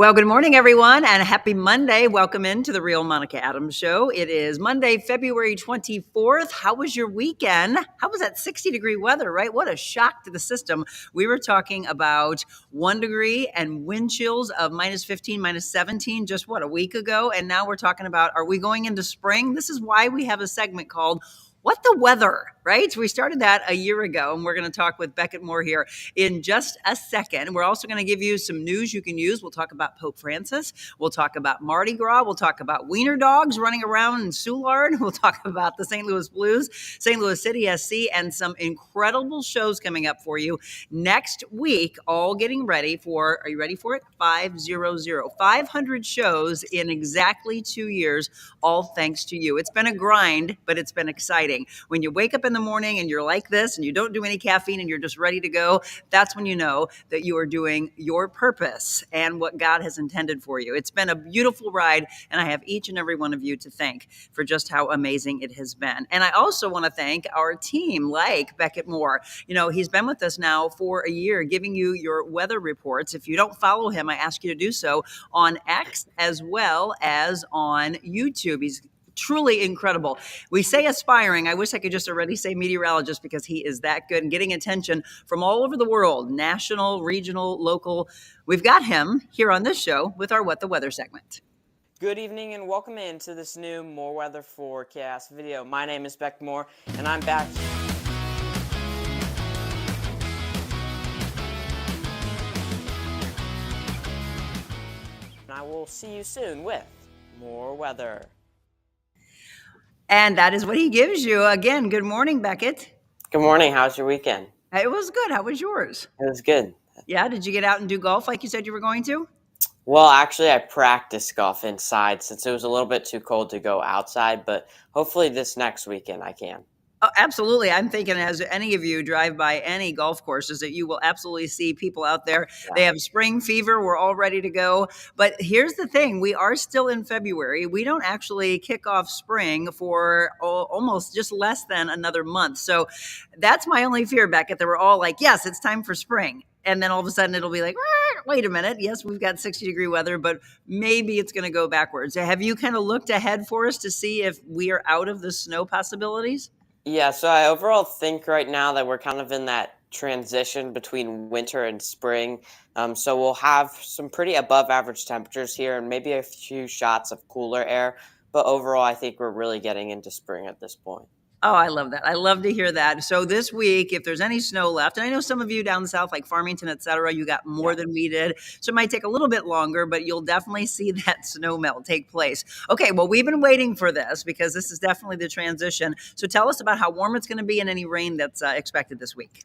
Well, good morning, everyone, and happy Monday. Welcome into the Real Monica Adams Show. It is Monday, February 24th. How was your weekend? How was that 60-degree weather, right? What a shock to the system. We were talking about 1 degree and wind chills of minus 15, minus 17 just, a week ago? And now we're talking about, are we going into spring? This is why we have a segment called What the Weather, right? We started that a year ago, and we're going to talk with Beckett Moore here in just a second. We're also going to give you some news you can use. We'll talk about Pope Francis. We'll talk about Mardi Gras. We'll talk about wiener dogs running around in Soulard. We'll talk about the St. Louis Blues, St. Louis City SC, and some incredible shows coming up for you next week, all getting ready for, are you ready for it? 500 shows in exactly 2 years, all thanks to you. It's been a grind, but it's been exciting. When you wake up in the morning and you're like this and you don't do any caffeine and you're just ready to go, that's when you know that you are doing your purpose and what God has intended for you. It's been a beautiful ride, and I have each and every one of you to thank for just how amazing it has been. And I also want to thank our team, like Beckett Moore. You know, he's been with us now for a year, giving you your weather reports. If you don't follow him, I ask you to do so on X as well as on YouTube. He's truly incredible. We say aspiring. I wish I could just already say meteorologist, because he is that good and getting attention from all over the world, national, regional, local. We've got him here on this show with our What the Weather segment. Good evening and welcome into this new More Weather Forecast video. My name is Beck Moore and I'm back. And I will see you soon with more weather. And that is what he gives you. Again, good morning, Beckett. Good morning. How's your weekend? It was good. How was yours? It was good. Yeah. Did you get out and do golf like you said you were going to? Well, actually, I practiced golf inside since it was a little bit too cold to go outside, but hopefully this next weekend I can. Oh, absolutely. I'm thinking as any of you drive by any golf courses that you will absolutely see people out there. Yeah. They have spring fever. We're all ready to go. But here's the thing. We are still in February. We don't actually kick off spring for almost just less than another month. So that's my only fear, Beckett, that we're all like, yes, it's time for spring. And then all of a sudden it'll be like, wait a minute. Yes, we've got 60-degree weather, but maybe it's going to go backwards. Have you kind of looked ahead for us to see if we are out of the snow possibilities? Yeah, so I overall think right now that we're kind of in that transition between winter and spring. So we'll have some pretty above average temperatures here and maybe a few shots of cooler air. But overall, I think we're really getting into spring at this point. Oh, I love that. I love to hear that. So this week, if there's any snow left, and I know some of you down south, like Farmington, et cetera, you got more than we did. So it might take a little bit longer, but you'll definitely see that snow melt take place. Okay, well, we've been waiting for this because this is definitely the transition. So tell us about how warm it's going to be and any rain that's expected this week.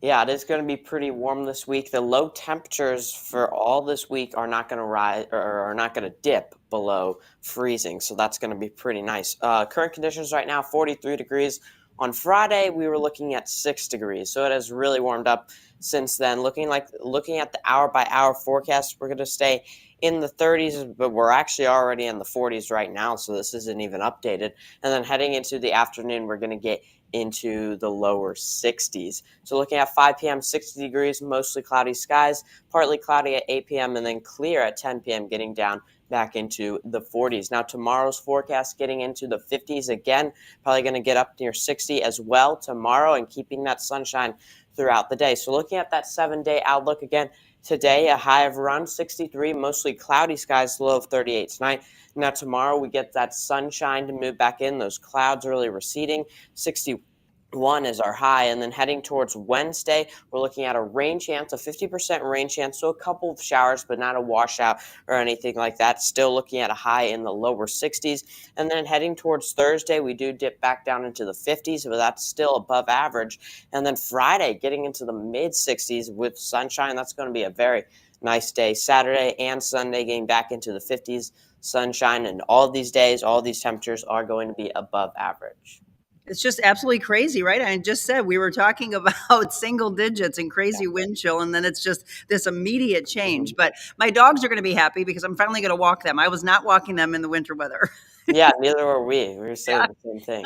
Yeah, it is going to be pretty warm this week. The low temperatures for all this week are not going to rise or are not going to dip below freezing. So that's going to be pretty nice. Current conditions right now, 43 degrees. On Friday, we were looking at 6 degrees. So it has really warmed up since then. Looking at the hour by hour forecast, we're going to stay in the 30s, but we're actually already in the 40s right now. So this isn't even updated. And then heading into the afternoon, we're going to get into the lower 60s. So looking at 5 p.m., 60 degrees, mostly cloudy skies, partly cloudy at 8 p.m., and then clear at 10 p.m., getting down back into the 40s. Now tomorrow's forecast getting into the 50s again, probably going to get up near 60 as well tomorrow and keeping that sunshine throughout the day. So looking at that 7-day outlook again, today a high of around 63, mostly cloudy skies, low of 38 tonight. Now tomorrow we get that sunshine to move back in, those clouds really receding, 61 is our high, and then heading towards Wednesday, we're looking at a rain chance, a 50% rain chance, so a couple of showers, but not a washout or anything like that. Still looking at a high in the lower 60s, and then heading towards Thursday, we do dip back down into the 50s, but that's still above average, and then Friday, getting into the mid 60s with sunshine. That's going to be a very nice day. Saturday and Sunday getting back into the 50s, sunshine, and all these days, all these temperatures are going to be above average. It's just absolutely crazy, right? I just said we were talking about single digits and crazy wind chill, and then it's just this immediate change. But my dogs are going to be happy because I'm finally going to walk them. I was not walking them in the winter weather. Yeah, neither were we. We were saying the same thing.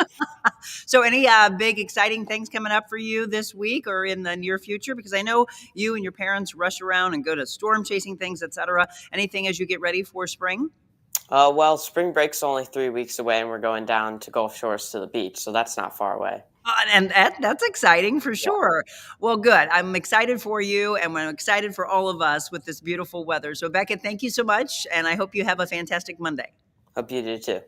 So any big exciting things coming up for you this week or in the near future? Because I know you and your parents rush around and go to storm chasing things, etc. Anything as you get ready for spring? Well, spring break's only 3 weeks away, and we're going down to Gulf Shores to the beach, so that's not far away. And that's exciting for Yeah, sure. Well, good. I'm excited for you, and I'm excited for all of us with this beautiful weather. So, Becca, thank you so much, and I hope you have a fantastic Monday. hope you do too.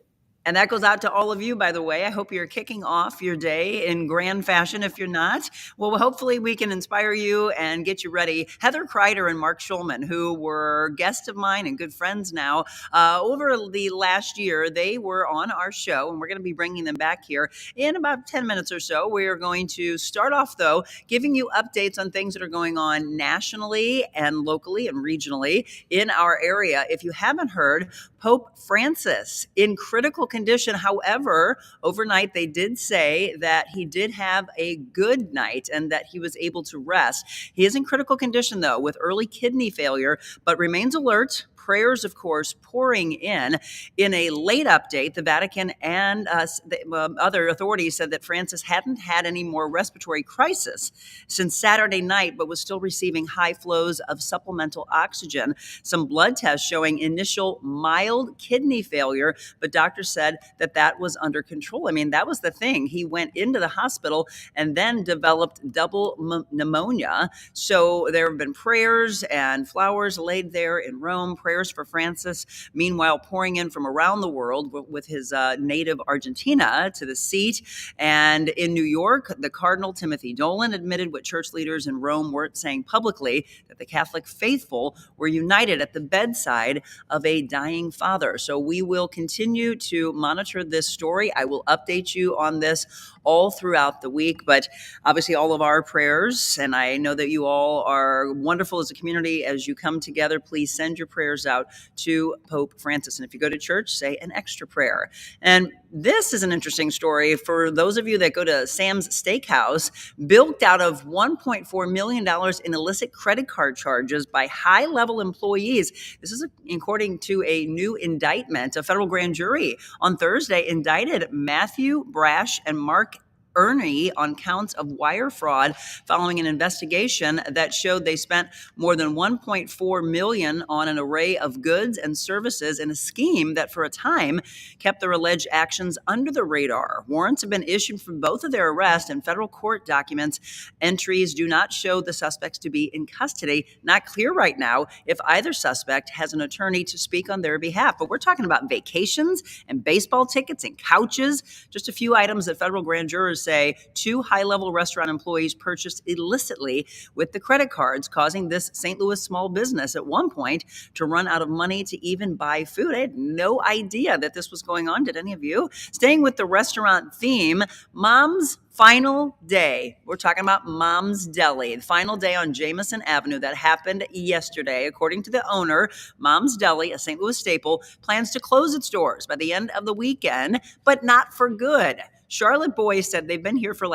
And that goes out to all of you, by the way. I hope you're kicking off your day in grand fashion. If you're not, well, hopefully we can inspire you and get you ready. Heather Crider and Mark Schulman, who were guests of mine and good friends now, over the last year, they were on our show, and we're going to be bringing them back here in about 10 minutes or so. We are going to start off, though, giving you updates on things that are going on nationally and locally and regionally in our area. If you haven't heard, Pope Francis in critical condition. However, overnight they did say that he did have a good night and that he was able to rest. He is in critical condition, though, with early kidney failure, but remains alert. Prayers, of course, pouring in. In a late update, the Vatican and other authorities said that Francis hadn't had any more respiratory crisis since Saturday night, but was still receiving high flows of supplemental oxygen. Some blood tests showing initial mild kidney failure, but doctors said that that was under control. I mean, that was the thing. He went into the hospital and then developed double pneumonia. So there have been prayers and flowers laid there in Rome, prayers for Francis. Meanwhile, pouring in from around the world with his native Argentina to the seat. And in New York, the Cardinal Timothy Dolan admitted what church leaders in Rome weren't saying publicly, that the Catholic faithful were united at the bedside of a dying father. So we will continue to monitor this story. I will update you on this all throughout the week, but obviously all of our prayers, and I know that you all are wonderful as a community as you come together. Please send your prayers out to Pope Francis. And if you go to church, say an extra prayer. And this is an interesting story for those of you that go to Sam's Steakhouse, bilked out of $1.4 million in illicit credit card charges by high-level employees. This is according to a new indictment. A federal grand jury on Thursday indicted Matthew Brash and Mark Ernie on counts of wire fraud following an investigation that showed they spent more than $1.4 million on an array of goods and services in a scheme that for a time kept their alleged actions under the radar. Warrants have been issued for both of their arrests, and federal court documents entries do not show the suspects to be in custody. Not clear right now if either suspect has an attorney to speak on their behalf. But we're talking about vacations and baseball tickets and couches, just a few items that federal grand jurors say two high-level restaurant employees purchased illicitly with the credit cards, causing this St. Louis small business at one point to run out of money to even buy food. I had no idea that this was going on. Did any of you? Staying with the restaurant theme, Mom's final day. We're talking about Mom's Deli, the final day on Jamison Avenue that happened yesterday. According to the owner, Mom's Deli, a St. Louis staple, plans to close its doors by the end of the weekend, but not for good. Charlotte Boy said they've been here for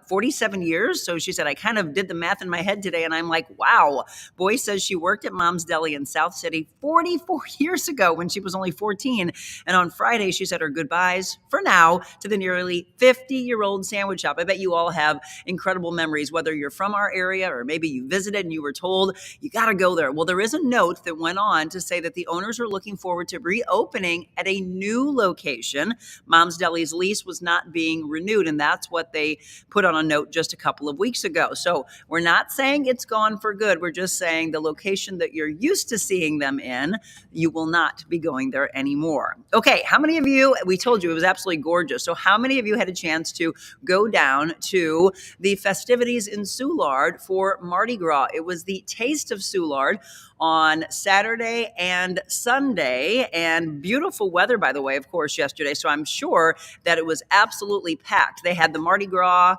47 years. So she said, I kind of did the math in my head today, and I'm like, wow. Boy says she worked at Mom's Deli in South City 44 years ago when she was only 14. And on Friday, she said her goodbyes for now to the nearly 50-year-old sandwich shop. I bet you all have incredible memories, whether you're from our area or maybe you visited and you were told you got to go there. Well, there is a note that went on to say that the owners are looking forward to reopening at a new location. Mom's Deli's lease was not being renewed, and that's what they put on a note just a couple of weeks ago. So we're not saying it's gone for good. We're just saying the location that you're used to seeing them in, you will not be going there anymore. Okay, how many of you, we told you it was absolutely gorgeous. So how many of you had a chance to go down to the festivities in Soulard for Mardi Gras? It was the Taste of Soulard on Saturday and Sunday, and beautiful weather, by the way, of course, yesterday. So I'm sure that it was absolutely packed. They had the Mardi Gras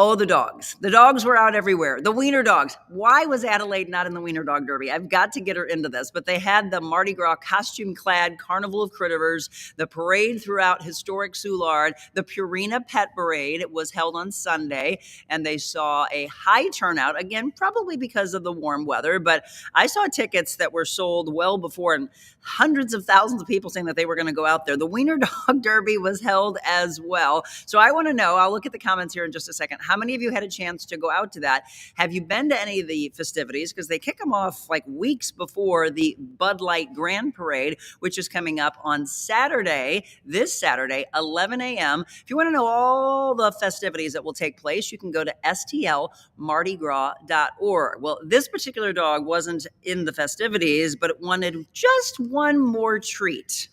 Oh, the dogs. The dogs were out everywhere. The wiener dogs. Why was Adelaide not in the wiener dog derby? I've got to get her into this. But they had the Mardi Gras costume-clad Carnival of Critters, the parade throughout historic Soulard, the Purina Pet Parade. It was held on Sunday, and they saw a high turnout, again, probably because of the warm weather. But I saw tickets that were sold well before, and hundreds of thousands of people saying that they were going to go out there. The wiener dog derby was held as well. So I want to know, I'll look at the comments here in just a second. How many of you had a chance to go out to that? Have you been to any of the festivities? Because they kick them off like weeks before the Bud Light Grand Parade, which is coming up on Saturday, this Saturday, 11 a.m. If you want to know all the festivities that will take place, you can go to stlmardigras.org. Well, this particular dog wasn't in the festivities, but it wanted just one more treat.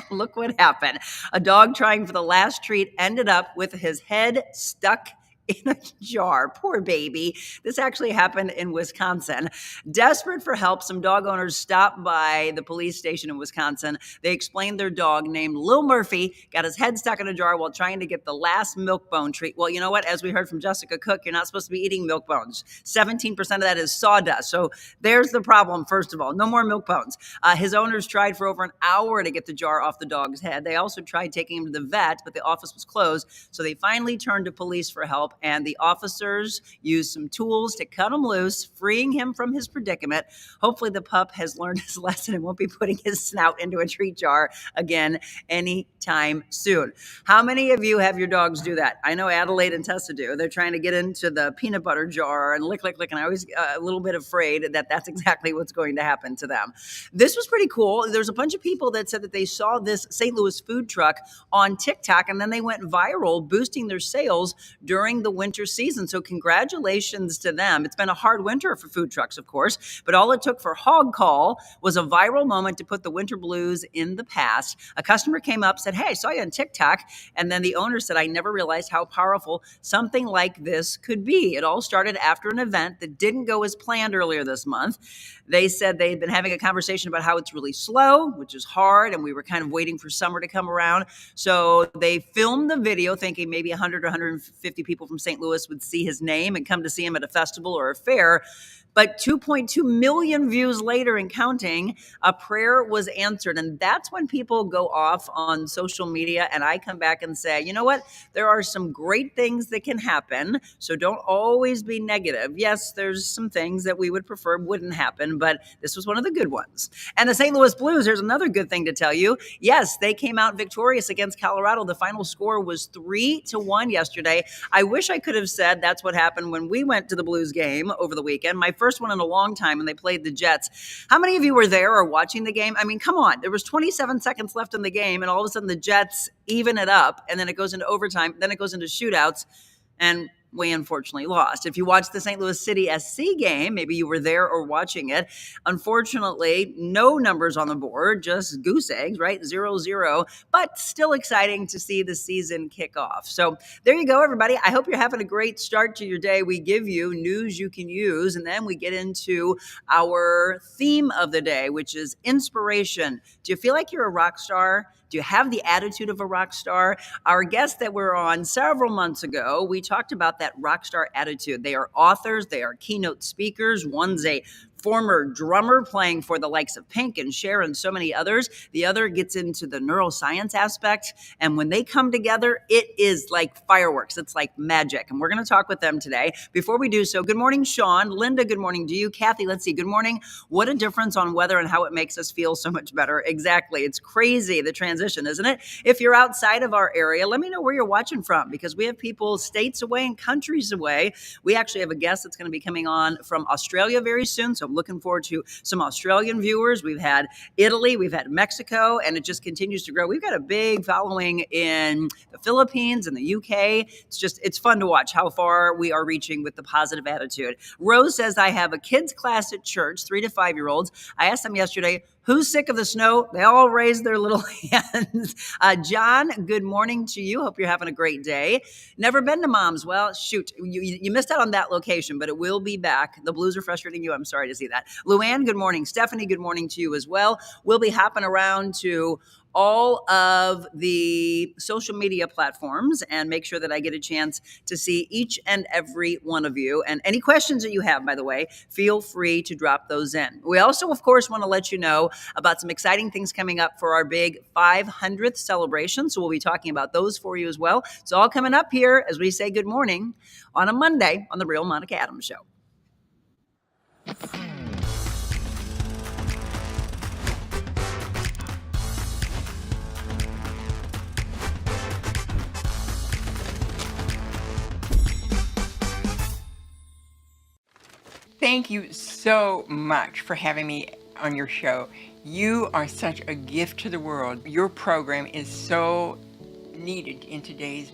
Look what happened. A dog trying for the last treat ended up with his head stuck in a jar. Poor baby. This actually happened in Wisconsin. Desperate for help, some dog owners stopped by the police station in Wisconsin. They explained their dog named Lil Murphy got his head stuck in a jar while trying to get the last milk bone treat. Well, you know what? As we heard from Jessica Cook, you're not supposed to be eating milk bones. 17% of that is sawdust. So there's the problem, first of all. No more milk bones. His owners tried for over an hour to get the jar off the dog's head. They also tried taking him to the vet, but the office was closed. So they finally turned to police for help. And the officers used some tools to cut him loose, freeing him from his predicament. Hopefully the pup has learned his lesson and won't be putting his snout into a treat jar again anytime soon. How many of you have your dogs do that? I know Adelaide and Tessa do. They're trying to get into the peanut butter jar and lick, and I always a little bit afraid that that's exactly what's going to happen to them. This was pretty cool. There's a bunch of people that said that they saw this St. Louis food truck on TikTok, and then they went viral, boosting their sales during the winter season. So congratulations to them. It's been a hard winter for food trucks, of course, but all it took for Hog Call was a viral moment to put the winter blues in the past. A customer came up, said, "Hey, I saw you on TikTok." And then the owner said, "I never realized how powerful something like this could be." It all started after an event that didn't go as planned earlier this month. They said they'd been having a conversation about how it's really slow, which is hard, and we were kind of waiting for summer to come around. So they filmed the video thinking maybe 100 or 150 people from St. Louis would see his name and come to see him at a festival or a fair. But 2.2 million views later and counting, a prayer was answered. And that's when people go off on social media and I come back and say, you know what? There are some great things that can happen. So don't always be negative. Yes, there's some things that we would prefer wouldn't happen, but this was one of the good ones. And the St. Louis Blues, there's another good thing to tell you. Yes, they came out victorious against Colorado. The final score was 3-1 yesterday. I wish I could have said that's what happened when we went to the Blues game over the weekend. My first one in a long time, and they played the Jets. How many of you were there or watching the game? I mean, come on. There was 27 seconds left in the game, and all of a sudden the Jets even it up, and then it goes into overtime, then it goes into shootouts, and we unfortunately lost. If you watched the St. Louis City SC game, maybe you were there or watching it. Unfortunately, no numbers on the board, just goose eggs, right? 0-0, but still exciting to see the season kick off. So there you go, everybody. I hope you're having a great start to your day. We give you news you can use, and then we get into our theme of the day, which is inspiration. Do you feel like you're a rock star? Do you have the attitude of a rock star? Our guest that we're on several months ago, we talked about that rock star attitude. They are authors. They are keynote speakers. One's a former drummer playing for the likes of Pink and Cher and so many others. The other gets into the neuroscience aspect. And when they come together, it is like fireworks. It's like magic. And we're going to talk with them today. Before we do so, good morning, Sean. Linda, good morning to you. Kathy, let's see. Good morning. What a difference on weather and how it makes us feel so much better. Exactly. It's crazy, the transition, isn't it? If you're outside of our area, let me know where you're watching from, because we have people states away and countries away. We actually have a guest that's going to be coming on from Australia very soon. So I'm looking forward to some Australian viewers. We've had Italy, we've had Mexico, and it just continues to grow. We've got a big following in the Philippines and the UK. It's fun to watch how far we are reaching with the positive attitude. Rose says, I have a kids class at church, 3 to 5 year olds. I asked them yesterday, who's sick of the snow? They all raised their little hands. John, good morning to you. Hope you're having a great day. Never been to Mom's. Well, shoot, you missed out on that location, but it will be back. The Blues are frustrating you. I'm sorry to see that. Luann, good morning. Stephanie, good morning to you as well. We'll be hopping around to all of the social media platforms and make sure that I get a chance to see each and every one of you. And any questions that you have, by the way, feel free to drop those in. We also, of course, want to let you know about some exciting things coming up for our big 500th celebration. So we'll be talking about those for you as well. It's all coming up here as we say good morning on a Monday on The Real Monica Adams Show. Thank you so much for having me on your show. You are such a gift to the world. Your program is so needed in today's,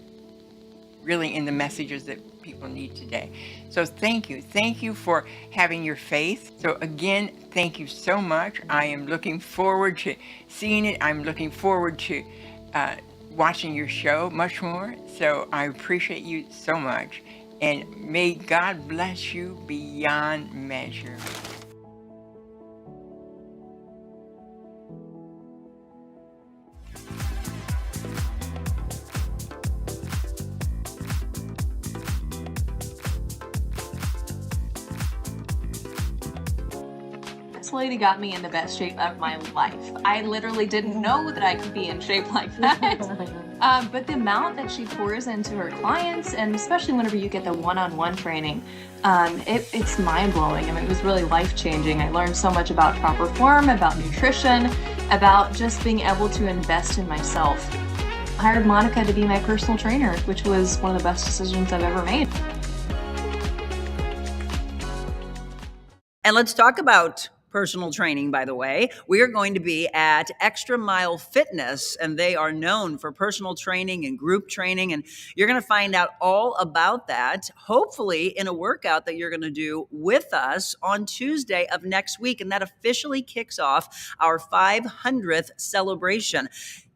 really in the messages that people need today. So thank you. Thank you for having your faith. So again, thank you so much. I am looking forward to seeing it. I'm looking forward to watching your show much more. So I appreciate you so much. And may God bless you beyond measure. This lady got me in the best shape of my life. I literally didn't know that I could be in shape like that. But the amount that she pours into her clients, and especially whenever you get the one-on-one training, it's mind-blowing. I mean, it was really life-changing. I learned so much about proper form, about nutrition, about just being able to invest in myself. I hired Monica to be my personal trainer, which was one of the best decisions I've ever made. And let's talk about personal training, by the way. We are going to be at Extra Mile Fitness, and they are known for personal training and group training. And you're going to find out all about that, hopefully in a workout that you're going to do with us on Tuesday of next week. And that officially kicks off our 500th celebration.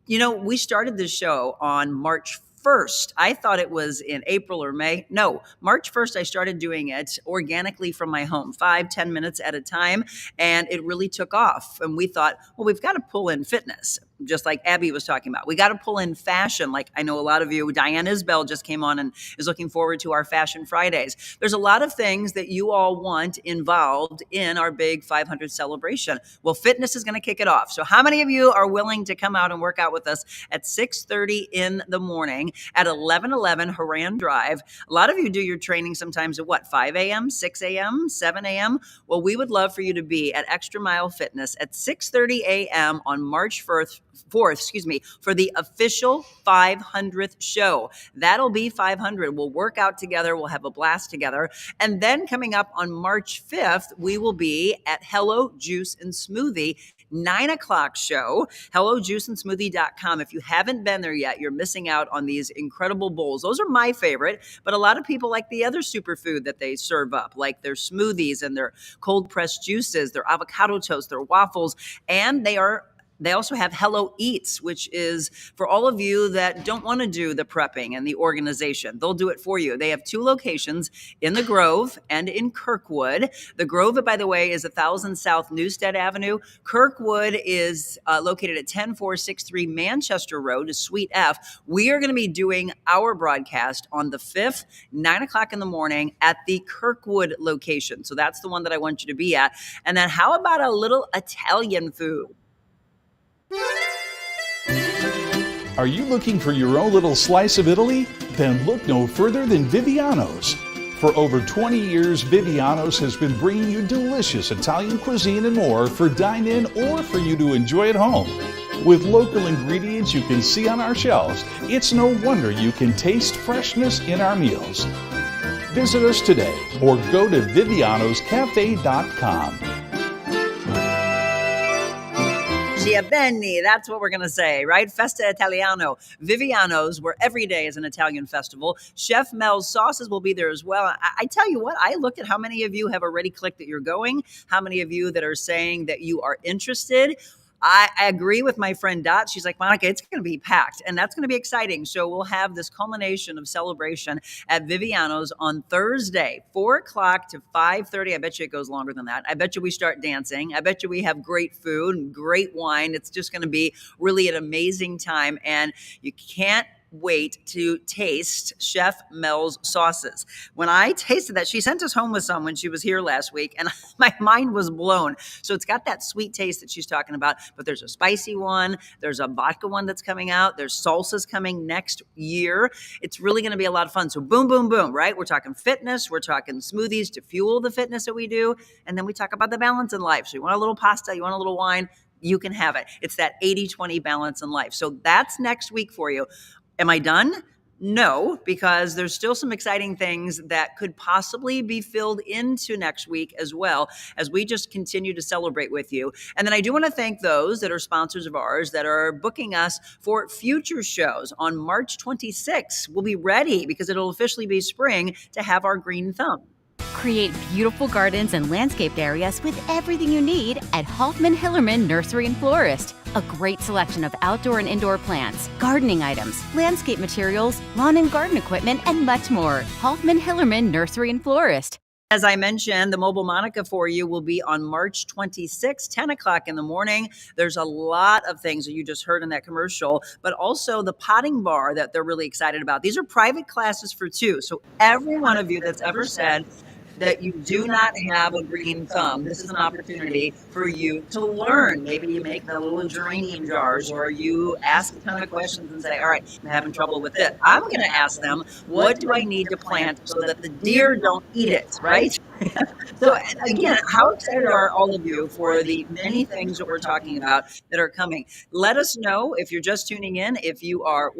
You know, we started this show on March 1st. I thought it was in April or May. No, March 1st, I started doing it organically from my home, 5-10 minutes at a time. And it really took off. And we thought, well, we've got to pull in fitness, just like Abby was talking about. We got to pull in fashion. Like I know a lot of you, Diane Isbell just came on and is looking forward to our Fashion Fridays. There's a lot of things that you all want involved in our big 500 celebration. Well, fitness is going to kick it off. So how many of you are willing to come out and work out with us at 6:30 in the morning at 1111 Haran Drive? A lot of you do your training sometimes at what, 5 a.m., 6 a.m., 7 a.m.? Well, we would love for you to be at Extra Mile Fitness at 6:30 a.m. on March 4th, for the official 500th show. That'll be 500. We'll work out together. We'll have a blast together. And then coming up on March 5th, we will be at Hello Juice and Smoothie, 9 o'clock show, hellojuiceandsmoothie.com. If you haven't been there yet, you're missing out on these incredible bowls. Those are my favorite, but a lot of people like the other superfood that they serve up, like their smoothies and their cold pressed juices, their avocado toast, their waffles, and they also have Hello Eats, which is for all of you that don't want to do the prepping and the organization. They'll do it for you. They have 2 locations in the Grove and in Kirkwood. The Grove, by the way, is 1000 South Newstead Avenue. Kirkwood is located at 10463 Manchester Road, is Suite F. We are going to be doing our broadcast on the 5th, 9 o'clock in the morning at the Kirkwood location. So that's the one that I want you to be at. And then how about a little Italian food? Are you looking for your own little slice of Italy? Then look no further than Viviano's. For over 20 years, Viviano's has been bringing you delicious Italian cuisine and more for dine-in or for you to enjoy at home. With local ingredients you can see on our shelves, it's no wonder you can taste freshness in our meals. Visit us today or go to vivianoscafe.com. Bene, that's what we're going to say, right? Festa Italiano. Viviano's, where every day is an Italian festival. Chef Mel's sauces will be there as well. I tell you what, I looked at how many of you have already clicked that you're going, how many of you that are saying that you are interested. I agree with my friend Dot. She's like, Monica, it's going to be packed, and that's going to be exciting. So we'll have this culmination of celebration at Viviano's on Thursday, 4 o'clock to 5:30. I bet you it goes longer than that. I bet you we start dancing. I bet you we have great food and great wine. It's just going to be really an amazing time, and you can't wait to taste Chef Mel's sauces. When I tasted that, she sent us home with some when she was here last week, and my mind was blown. So it's got that sweet taste that she's talking about, but there's a spicy one, there's a vodka one that's coming out, there's salsas coming next year. It's really going to be a lot of fun. So boom, boom, boom, right? We're talking fitness, we're talking smoothies to fuel the fitness that we do, and then we talk about the balance in life. So you want a little pasta, you want a little wine, you can have it. It's that 80-20 balance in life. So that's next week for you. Am I done? No, because there's still some exciting things that could possibly be filled into next week as well, as we just continue to celebrate with you. And then I do want to thank those that are sponsors of ours that are booking us for future shows on March 26th. We'll be ready because it'll officially be spring to have our green thumb. Create beautiful gardens and landscaped areas with everything you need at Hoffman Hillerman Nursery and Florist. A great selection of outdoor and indoor plants, gardening items, landscape materials, lawn and garden equipment, and much more. Hoffman Hillerman Nursery and Florist. As I mentioned, the Mobile Monica for you will be on March 26th, 10 o'clock in the morning. There's a lot of things that you just heard in that commercial, but also the potting bar that they're really excited about. These are private classes for two. So every one of you that's ever said that you do not have a green thumb, this is an opportunity for you to learn. Maybe you make the little geranium jars, or you ask a ton of questions and say, all right, I'm having trouble with it. I'm going to ask them, what do I need to plant so that the deer don't eat it, right? So again, how excited are all of you for the many things that we're talking about that are coming? Let us know if you're just tuning in, if you are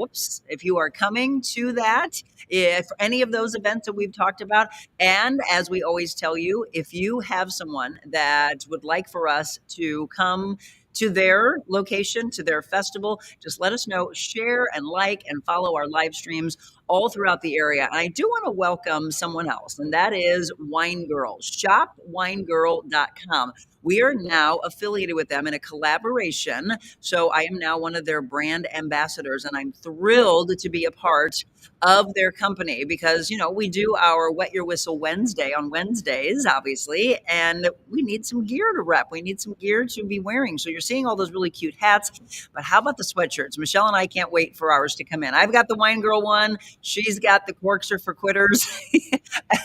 coming to that, if any of those events that we've talked about. And as we always tell you, if you have someone that would like for us to come to their location, to their festival, just let us know. Share and like and follow our live streams all throughout the area. And I do want to welcome someone else, and that is Wine Girl. ShopWineGirl.com. We are now affiliated with them in a collaboration. So I am now one of their brand ambassadors, and I'm thrilled to be a part of their company because, you know, we do our Wet Your Whistle Wednesday on Wednesdays, obviously, and we need some gear to rep. We need some gear to be wearing. So you're seeing all those really cute hats, but how about the sweatshirts? Michelle and I can't wait for ours to come in. I've got the Wine Girl one. She's got the Corks Are for Quitters.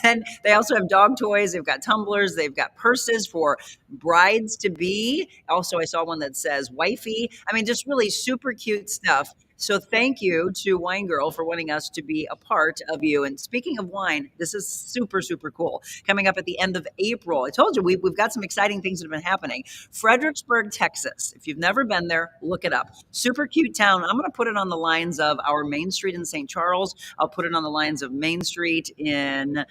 And they also have dog toys. They've got tumblers. They've got purses for brides to be. Also, I saw one that says wifey. I mean, just really super cute stuff. So thank you to Wine Girl for wanting us to be a part of you. And speaking of wine, this is super, super cool. Coming up at the end of April, I told you we've got some exciting things that have been happening. Fredericksburg, Texas. If you've never been there, look it up. Super cute town. I'm going to put it on the lines of our Main Street in St. Charles. I'll put it on the lines of Main Street in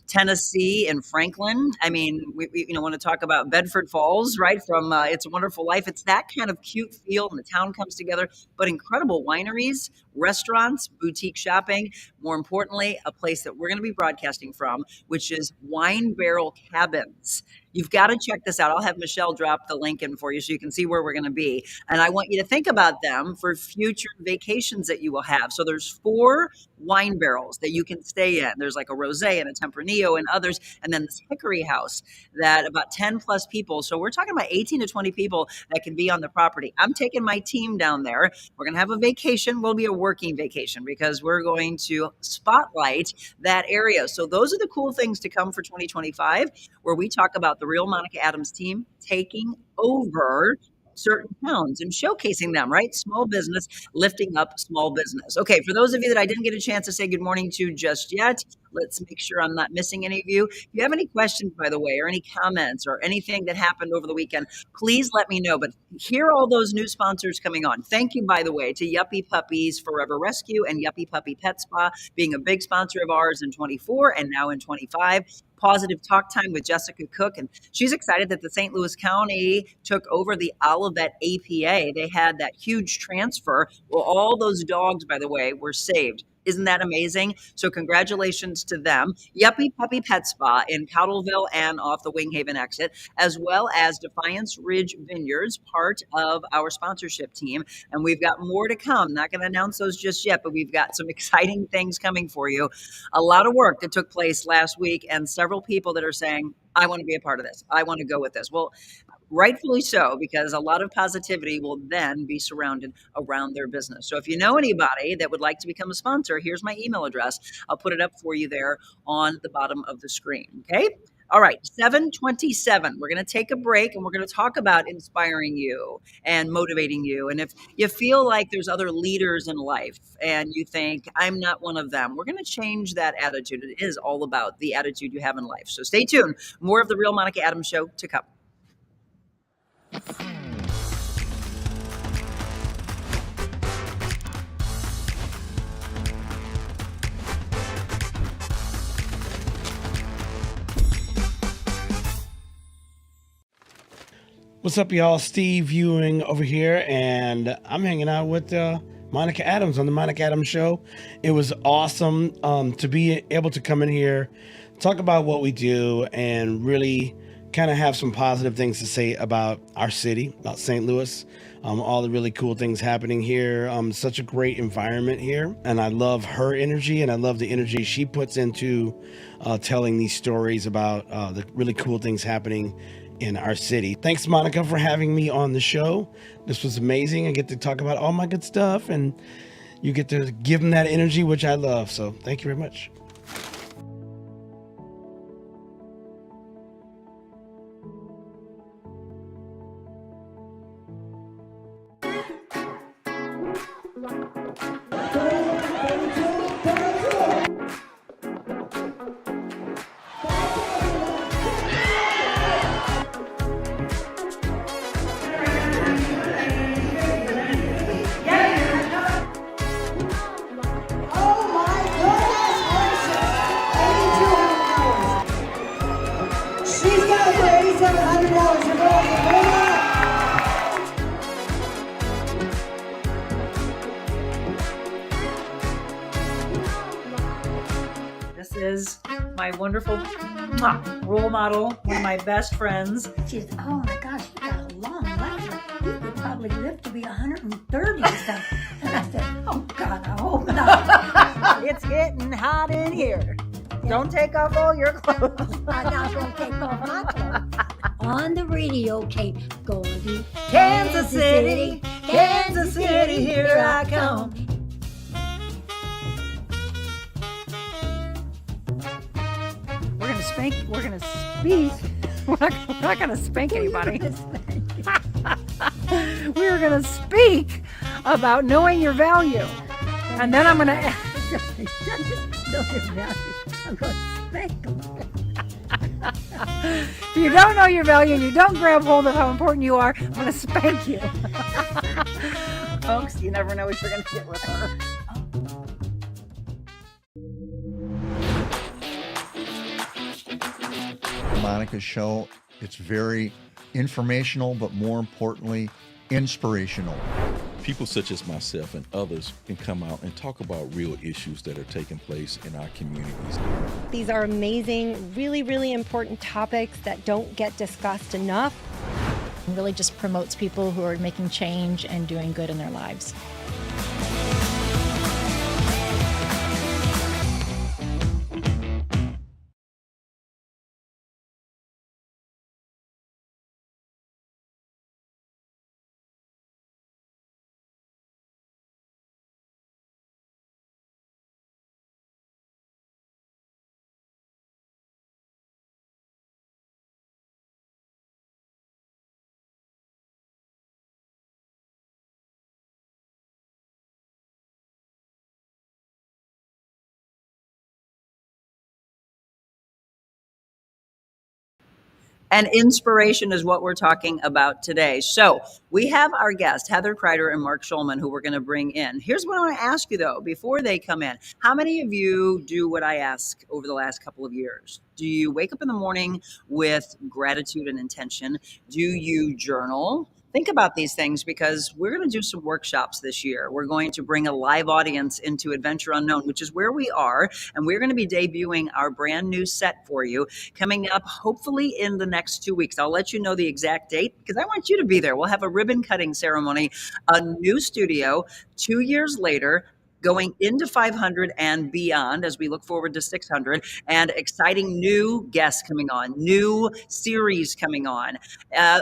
Tennessee and Franklin. I mean, we want to talk about Bedford Falls, right? From It's a Wonderful Life. It's that kind of cute feel, and the town comes together, but incredible wineries, restaurants, boutique shopping. More importantly, a place that we're going to be broadcasting from, which is Wine Barrel Cabins. You've got to check this out. I'll have Michelle drop the link in for you so you can see where we're going to be. And I want you to think about them for future vacations that you will have. So there's 4 wine barrels that you can stay in. There's like a rosé and a Tempranillo and others. And then this Hickory House that about 10 plus people. So we're talking about 18 to 20 people that can be on the property. I'm taking my team down there. We're going to have a vacation. Will be a working vacation because we're going to spotlight that area. So those are the cool things to come for 2025, where we talk about the Real Monica Adams team taking over certain towns and showcasing them, right? Small business, lifting up small business. Okay, for those of you that I didn't get a chance to say good morning to just yet, let's make sure I'm not missing any of you. If you have any questions, by the way, or any comments or anything that happened over the weekend, please let me know. But here are all those new sponsors coming on. Thank you, by the way, to Yuppie Puppies Forever Rescue and Yuppie Puppy Pet Spa being a big sponsor of ours in 24 and now in 25. Positive Talk Time with Jessica Cook, and she's excited that the St. Louis County took over the Olivet APA. They had that huge transfer. Well, all those dogs, by the way, were saved. Isn't that amazing? So congratulations to them. Yuppie Puppy Pet Spa in Cowdleville and off the Winghaven exit, as well as Defiance Ridge Vineyards, part of our sponsorship team. And we've got more to come. Not going to announce those just yet, but we've got some exciting things coming for you. A lot of work that took place last week and several people that are saying, I want to be a part of this. I want to go with this. Well, rightfully so, because a lot of positivity will then be surrounded around their business. So if you know anybody that would like to become a sponsor, here's my email address. I'll put it up for you there on the bottom of the screen. Okay. All right, 7:27. We're going to take a break and we're going to talk about inspiring you and motivating you. And if you feel like there's other leaders in life and you think, I'm not one of them, we're going to change that attitude. It is all about the attitude you have in life. So stay tuned. More of the Real Monica Adams Show to come. What's up, y'all? Steve Ewing over here, and I'm hanging out with Monica Adams on the Monica Adams Show. It was awesome to be able to come in here, talk about what we do, and really kind of have some positive things to say about our city, about St. Louis, all the really cool things happening here. Such a great environment here, and I love her energy, and I love the energy she puts into telling these stories about the really cool things happening in our city. Thanks, Monica, for having me on the show. This was amazing. I get to talk about all my good stuff, and you get to give them that energy, which I love. So thank you very much. This is my wonderful role model, one of my best friends. She's, oh my gosh, you got a long life. You could probably live to be 130 or something. And I said, oh God, I hope not. It's getting hot in here. Don't take off all your clothes. I'm not going to take off my clothes. On the radio tape, going to Kansas City, Kansas City, here I come. We're gonna spank. We're gonna speak. We're not gonna spank anybody. We're gonna speak about knowing your value, and then I'm gonna. I'm going to spank them. If you don't know your value and you don't grab hold of how important you are, I'm going to spank you. Folks, you never know what you're going to get with her. Monica's show, it's very informational, but more importantly, inspirational. People such as myself and others can come out and talk about real issues that are taking place in our communities. These are amazing, really, really important topics that don't get discussed enough. It really just promotes people who are making change and doing good in their lives. And inspiration is what we're talking about today. So we have our guests, Heather Crider and Mark Schulman, who we're going to bring in. Here's what I want to ask you, though, before they come in. How many of you do what I ask over the last couple of years? Do you wake up in the morning with gratitude and intention? Do you journal? think about these things because we're going to do some workshops this year. We're going to bring a live audience into Adventure Unknown, which is where we are. And we're going to be debuting our brand new set for you coming up hopefully in the next 2 weeks. I'll let you know the exact date because I want you to be there. We'll have a ribbon cutting ceremony, a new studio 2 years later, going into 500 and beyond as we look forward to 600, and exciting new guests coming on, new series coming on,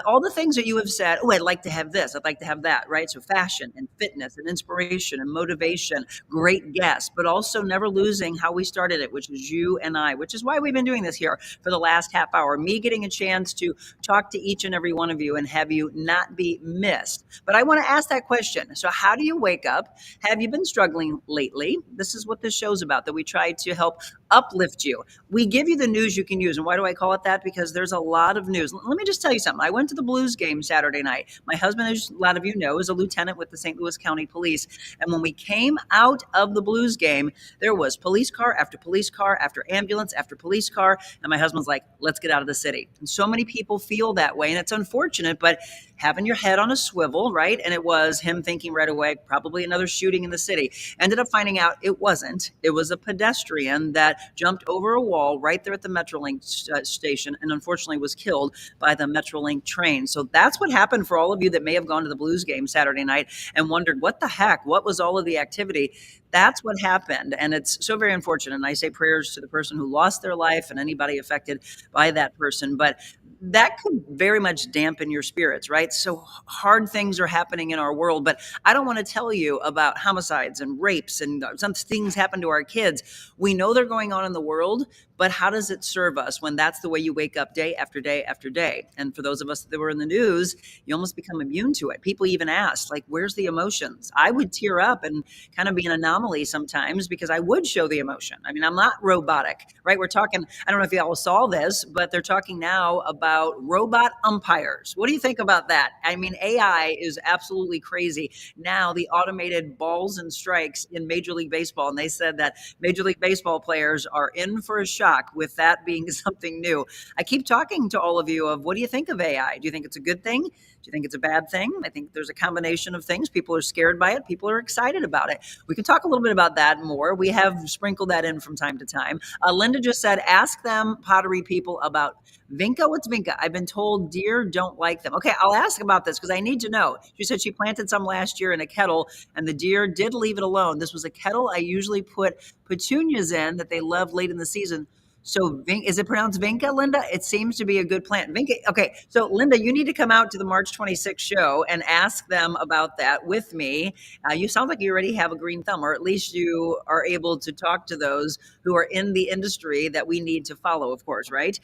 all the things that you have said, oh, I'd like to have this, I'd like to have that, right? So fashion and fitness and inspiration and motivation, great guests, but also never losing how we started it, which is you and I, which is why we've been doing this here for the last half hour, me getting a chance to talk to each and every one of you and have you not be missed. But I want to ask that question. So how do you wake up? Have you been struggling lately? This is what this show's about, that we try to help uplift you. We give you the news you can use. And why do I call it that? Because there's a lot of news. Let me just tell you something. I went to the Blues game Saturday night. My husband, as a lot of you know, is a lieutenant with the St. Louis County Police. And when we came out of the Blues game, there was police car after ambulance after police car. And my husband's like, let's get out of the city. And so many people feel that way. And it's unfortunate, but having your head on a swivel, right? And it was him thinking right away, probably another shooting in the city. Ended up finding out it wasn't. It was a pedestrian that jumped over a wall right there at the Metrolink station and unfortunately was killed by the Metrolink train. So that's what happened for all of you that may have gone to the Blues game Saturday night and wondered, what the heck? What was all of the activity? That's what happened. And it's so very unfortunate. And I say prayers to the person who lost their life and anybody affected by that person. But that could very much dampen your spirits, right? So hard things are happening in our world, but I don't want to tell you about homicides and rapes and some things happen to our kids. We know they're going on in the world, but how does it serve us when that's the way you wake up day after day after day? And for those of us that were in the news, you almost become immune to it. People even asked, like, where's the emotions? I would tear up and kind of be an anomaly sometimes because I would show the emotion. I mean, I'm not robotic, right? We're talking, I don't know if you all saw this, but they're talking now about robot umpires. What do you think about that? I mean, AI is absolutely crazy. Now the automated balls and strikes in Major League Baseball, and they said that Major League Baseball players are in for a shock with that being something new. I keep talking to all of you of, what do you think of AI? Do you think it's a good thing? Do you think it's a bad thing? I think there's a combination of things. People are scared by it. People are excited about it. We can talk a little bit about that more. We have sprinkled that in from time to time. Linda just said, ask them pottery people about Vinca. What's Vinca? I've been told deer don't like them. Okay, I'll ask about this because I need to know. She said she planted some last year in a kettle and the deer did leave it alone. This was a kettle I usually put petunias in that they love late in the season. So is it pronounced Vinca, Linda? It seems to be a good plant. Vinca. Okay. So Linda, you need to come out to the March 26th show and ask them about that with me. You sound like you already have a green thumb, or at least you are able to talk to those who are in the industry that we need to follow, of course, right?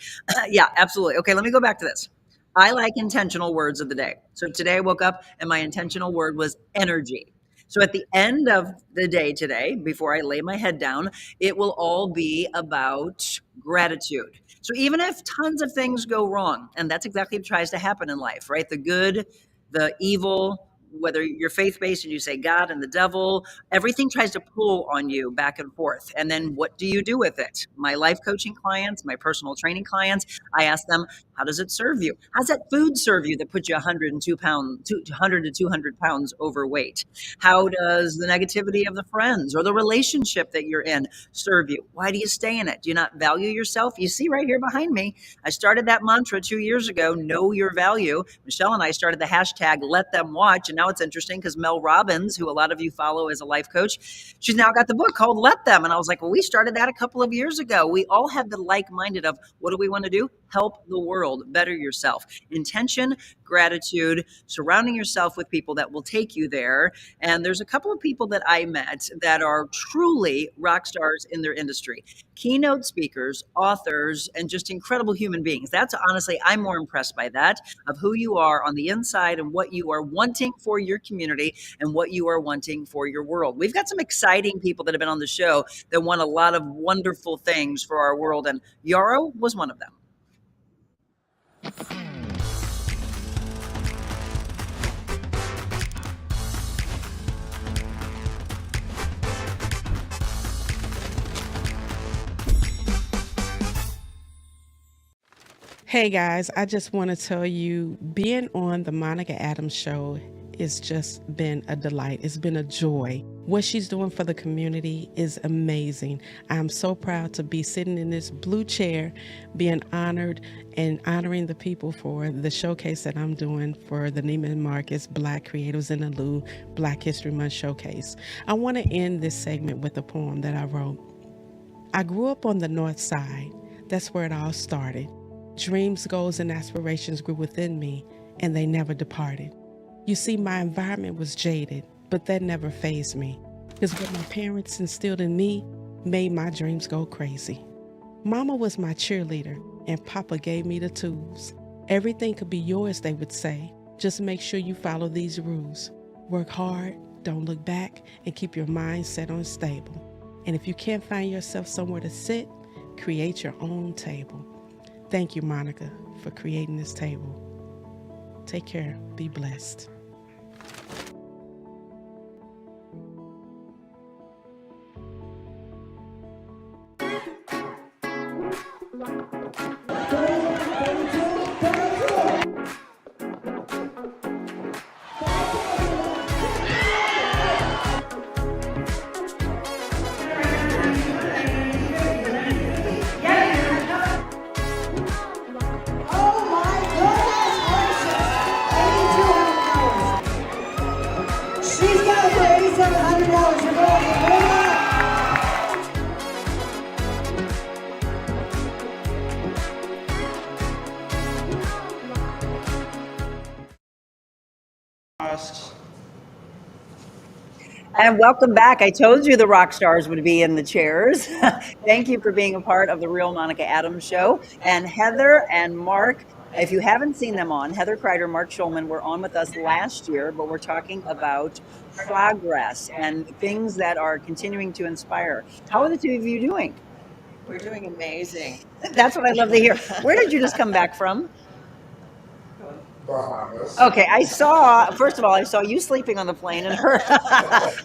Yeah, absolutely. Okay. Let me go back to this. I like intentional words of the day. So today I woke up and my intentional word was energy. So at the end of the day today, before I lay my head down, it will all be about gratitude. So even if tons of things go wrong, and that's exactly what tries to happen in life, right? The good, the evil, whether you're faith-based and you say God and the devil, everything tries to pull on you back and forth. And then what do you do with it? My life coaching clients, my personal training clients, I ask them, how does it serve you? How's that food serve you that puts you 100 to 200 pounds overweight? How does the negativity of the friends or the relationship that you're in serve you? Why do you stay in it? Do you not value yourself? You see right here behind me, I started that mantra 2 years ago, know your value. Michelle and I started the hashtag let them watch. And now it's interesting because Mel Robbins, who a lot of you follow as a life coach, she's now got the book called Let Them. And I was like, well, we started that a couple of years ago. We all have the like-minded of what do we want to do? Help the world, better yourself. Intention, gratitude, surrounding yourself with people that will take you there. And there's a couple of people that I met that are truly rock stars in their industry. Keynote speakers, authors, and just incredible human beings. That's honestly, I'm more impressed by that, of who you are on the inside and what you are wanting for your community and what you are wanting for your world. We've got some exciting people that have been on the show that want a lot of wonderful things for our world. And Yarrow was one of them. Hey guys, I just want to tell you, being on the Monica Adams show has just been a delight. It's been a joy. What she's doing for the community is amazing. I'm so proud to be sitting in this blue chair, being honored and honoring the people for the showcase that I'm doing for the Neiman Marcus Black Creatives in the Lou Black History Month Showcase. I want to end this segment with a poem that I wrote. I grew up on the north side. That's where it all started. Dreams, goals, and aspirations grew within me, and they never departed. You see, my environment was jaded, but that never fazed me, because what my parents instilled in me made my dreams go crazy. Mama was my cheerleader, and Papa gave me the tools. Everything could be yours, they would say. Just make sure you follow these rules. Work hard, don't look back, and keep your mind set on stable. And if you can't find yourself somewhere to sit, create your own table. Thank you, Monica, for creating this table. Take care. Be blessed. And welcome back. I told you the rock stars would be in the chairs. Thank you for being a part of the Real Monica Adams show. And Heather and Mark, if you haven't seen them on, Heather Crider, Mark Schulman were on with us last year, but we're talking about progress and things that are continuing to inspire. How are the two of you doing? We're doing amazing. That's what I love to hear. Where did you just come back from? Bahamas. Okay, first of all, I saw you sleeping on the plane, and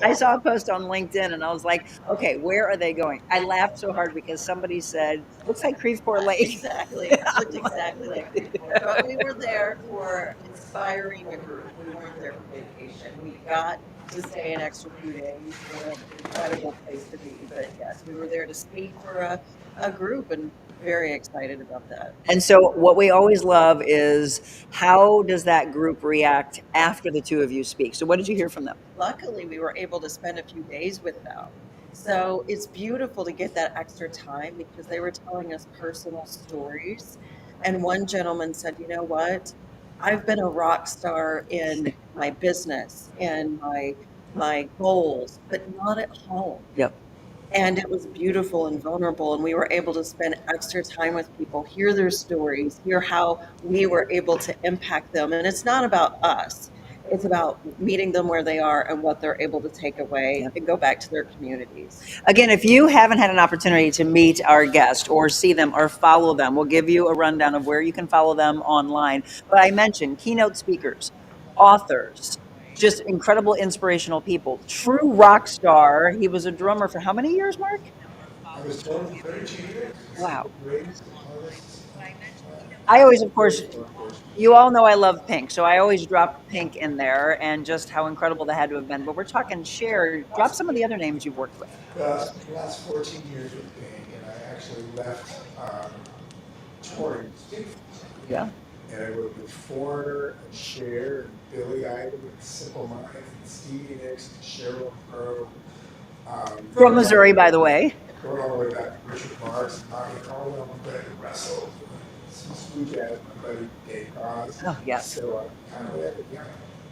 I saw a post on LinkedIn, and I was like, okay, where are they going? I laughed so hard because somebody said, looks like Shreveport Lake. Exactly. It looked exactly like Shreveport. But we were there for inspiring a group. We weren't there for vacation. We got to stay an extra few days. It was an incredible place to be. But yes, we were there to speak for a group, and very excited about that. And so what we always love is, how does that group react after the two of you speak? So what did you hear from them? Luckily, we were able to spend a few days with them. So it's beautiful to get that extra time, because they were telling us personal stories. And one gentleman said, you know what? I've been a rock star in my business and my goals, but not at home. Yep. And it was beautiful and vulnerable, and we were able to spend extra time with people, hear their stories, hear how we were able to impact them. And it's not about us. It's about meeting them where they are and what they're able to take away and go back to their communities. Again, if you haven't had an opportunity to meet our guest or see them or follow them, we'll give you a rundown of where you can follow them online. But I mentioned keynote speakers, authors, just incredible inspirational people. True rock star. He was a drummer for how many years, Mark? I was told 32 years. Wow. I always, of course, you all know I love Pink, so I always drop Pink in there, and just how incredible that had to have been. But we're talking Cher. Drop some of the other names you've worked with. The last 14 years with Pink, and I actually left touring. Yeah. And I worked with Foreigner and Cher and Billy Idol and Simple Minds and Stevie Nicks and Sheryl Crow. From Missouri, by the way. Going all the way back to Richard Marx and Bobby Caldwell, my buddy Russell. Some smooth jazz, my buddy Dave Oz. Oh, yes. So kind of like, yeah,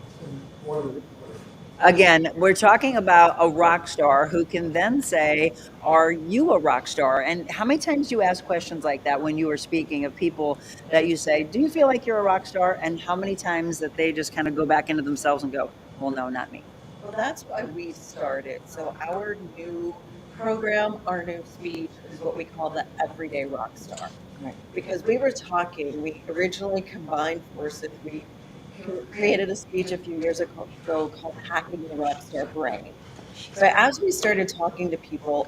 it's been wonderful. Again, we're talking about a rock star who can then say, are you a rock star? And how many times do you ask questions like that when you are speaking of people that you say, do you feel like you're a rock star? And how many times that they just kind of go back into themselves and go, well, no, not me. Well, that's why we started. So our new program, our new speech is what we call the Everyday Rock Star. Right. Because we were talking, we originally combined forces. We created a speech a few years ago called Hacking the Rockstar Brain. So as we started talking to people,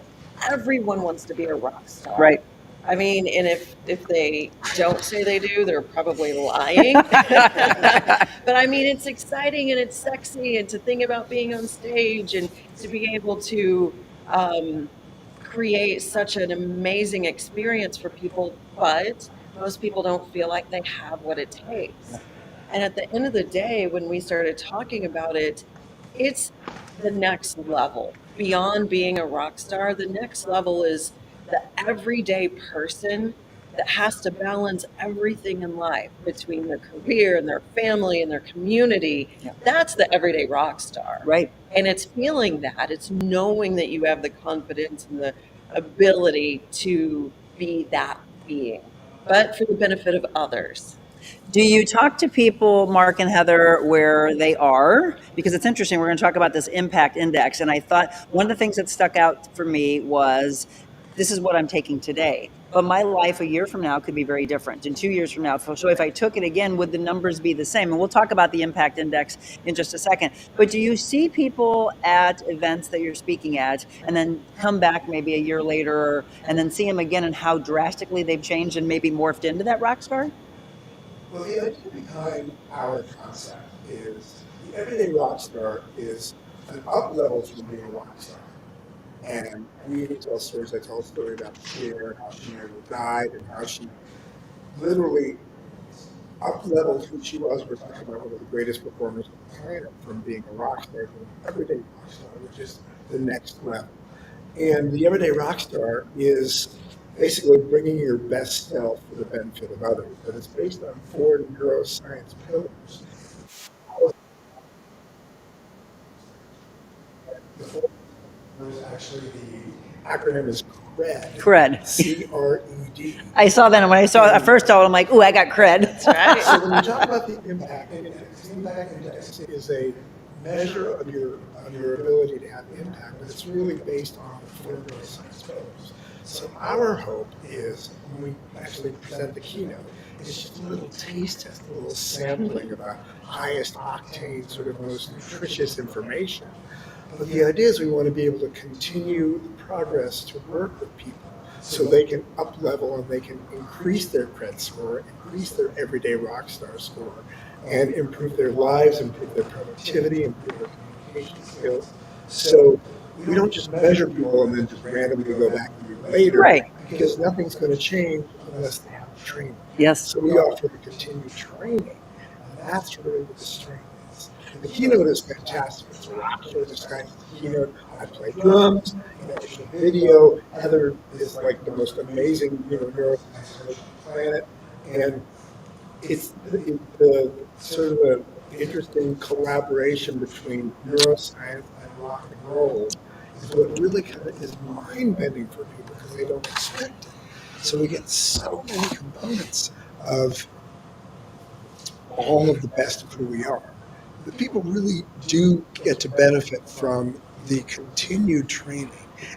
everyone wants to be a rock star. Right. I mean, and if they don't say they do, they're probably lying. But I mean, it's exciting and it's sexy, and to think about being on stage and to be able to create such an amazing experience for people, but most people don't feel like they have what it takes. And at the end of the day, when we started talking about it, it's the next level. Beyond being a rock star, the next level is the everyday person that has to balance everything in life between their career and their family and their community. Yeah. That's the everyday rock star. Right. And it's feeling that, it's knowing that you have the confidence and the ability to be that being, but for the benefit of others. Do you talk to people, Mark and Heather, where they are? Because it's interesting. We're going to talk about this impact index. And I thought one of the things that stuck out for me was this is what I'm taking today. But my life a year from now could be very different. And 2 years from now. So if I took it again, would the numbers be the same? And we'll talk about the impact index in just a second. But do you see people at events that you're speaking at and then come back maybe a year later and then see them again and how drastically they've changed and maybe morphed into that rock star? Well, the idea behind our concept is the everyday rock star is an up level from being a rock star. And we tell stories. I tell a story about Cher, how she nearly died, and how she literally up leveled who she was. We're talking about one of the greatest performers on the planet, from being a rock star to an everyday rock star, which is the next level. And the everyday rock star is basically bringing your best self for the benefit of others. But it's based on 4 neuroscience pillars. The 4 pillars, actually, the acronym is CRED. Cred. C-R-E-D. I saw that, and when I saw it at first, I'm like, ooh, I got cred. That's right. So when you talk about the impact index is a measure of your ability to have impact, but it's really based on the 4 neuroscience pillars. So our hope is, when we actually present the keynote, it's just a little taste test, a little sampling of the highest octane, sort of most nutritious information. But the idea is we want to be able to continue the progress to work with people so they can up level and they can increase their cred score, increase their everyday rock star score, and improve their lives, improve their productivity, improve their communication skills. So we don't just measure people and then just randomly go back a year later, Right. because nothing's going to change unless they have the training. Yes. So we offer the continued training, and that's really what the strength is. The keynote is fantastic. It's a rock show. This kind of keynote. I play drums. There's a video. Heather is like the most amazing, neuroscience on the planet, and it's the sort of an interesting collaboration between neuroscience and rock and roll is what really kind of is mind-bending for people because they don't expect it. So we get so many components of all of the best of who we are. The people really do get to benefit from the continued training.